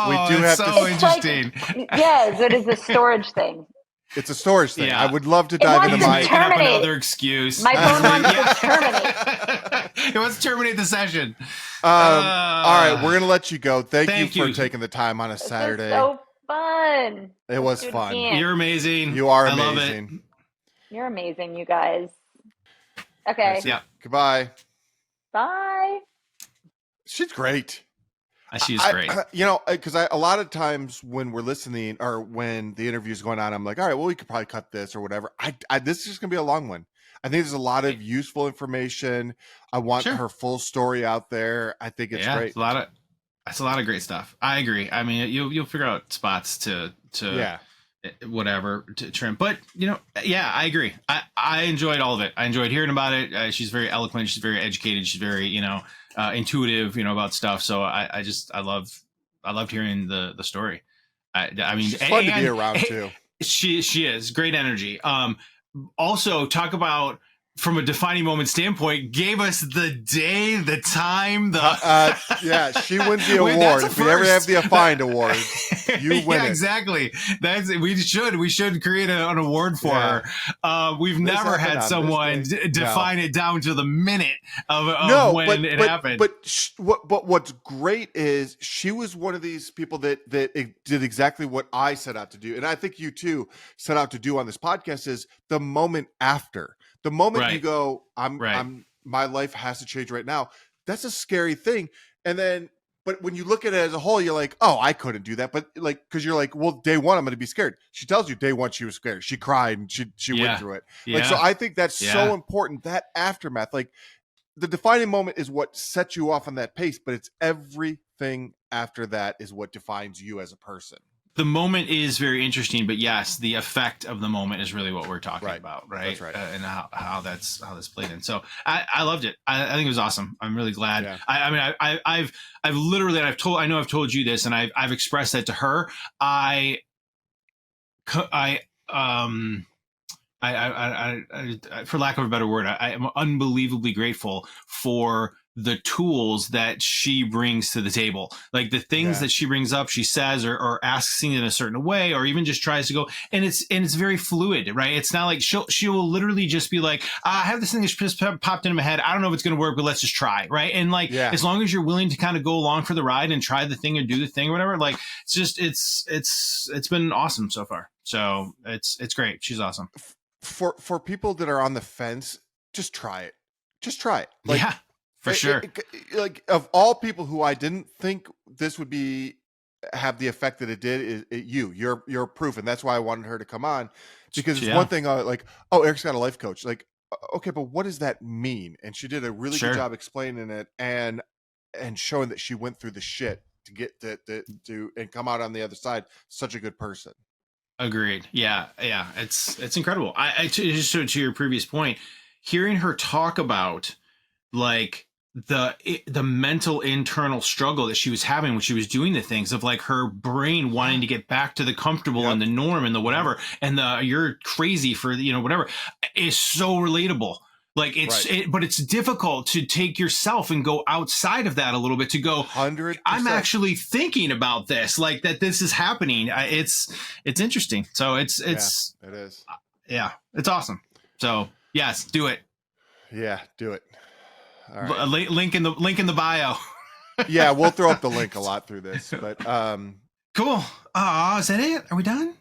we do have to. Interesting. It is a storage thing. It's a storage thing. Yeah. I would love to dive into my. Making up another excuse. My phone wants to terminate. It wants to terminate the session. All right, we're gonna let you go. Thank you for taking the time on a Saturday. This is so fun. It was fun. You're amazing. You are amazing. I love it. You're amazing, you guys. Okay. Yeah. Goodbye. Bye. She's great. She's great. You know, because a lot of times when we're listening or when the interview is going on, I'm like, all right, well, we could probably cut this or whatever. This is just gonna be a long one. I think there's a lot of useful information. I want her full story out there. I think it's great. That's a lot of great stuff. I agree. I mean, you'll figure out spots to whatever to trim, but you know, I agree. I enjoyed all of it. I enjoyed hearing about it. She's very eloquent. She's very educated. She's very, intuitive, about stuff. So I loved hearing the story. I mean, she's fun to be around too. She is great energy. Also talk about, from a defining moment standpoint, gave us the day, the time, she wins the award. If we ever have the Defined Award, you win it. Exactly. We should create an award for her. We've never had someone define it down to the minute of when it happened. But what's great is she was one of these people that did exactly what I set out to do, and I think you too set out to do on this podcast, is the moment after. The moment you go, my life has to change right now. That's a scary thing. And then, but when you look at it as a whole, you're like, oh, I couldn't do that. But like, because you're like, well, day one, I'm going to be scared. She tells you day one she was scared. She cried and she went through it. Yeah. Like, so I think that's so important. That aftermath, like the defining moment is what sets you off on that pace, but it's everything after that is what defines you as a person. The moment is very interesting, but yes, the effect of the moment is really what we're talking about, right? That's right. And how that's played in. So I loved it. I think it was awesome. I'm really glad. Yeah. I've literally, and I know I've told you this, and I've expressed that to her. For lack of a better word, I am unbelievably grateful for the tools that she brings to the table, like the things that she brings up, she says, or asks in a certain way, or even just tries to go. And it's very fluid, right? It's not like she will literally just be like, I have this thing that just popped into my head. I don't know if it's going to work, but let's just try. Right. And like, as long as you're willing to kind of go along for the ride and try the thing or do the thing or whatever, like it's been awesome so far. So it's great. She's awesome. For people that are on the fence, just try it. Just try it. Like, for sure. Like, of all people who I didn't think this would have the effect that it did, you're proof, and that's why I wanted her to come on, because it's one thing like, oh, Eric's got a life coach, like, okay, but what does that mean? And she did a really good job explaining it and showing that she went through the shit to get to and come out on the other side such a good person. Agreed. Yeah. It's incredible. I just to your previous point, hearing her talk about like the mental internal struggle that she was having when she was doing the things of like her brain wanting to get back to the comfortable and the norm and the whatever, and you're crazy for whatever, is so relatable. Like Right. but it's difficult to take yourself and go outside of that a little bit to go, 100%. I'm actually thinking about this, like that this is happening. It's interesting. So it is. Yeah, it's awesome. So yes, do it. Yeah, do it. All right. Link in the bio. Yeah, we'll throw up the link a lot through this, but cool. Is that it? Are we done?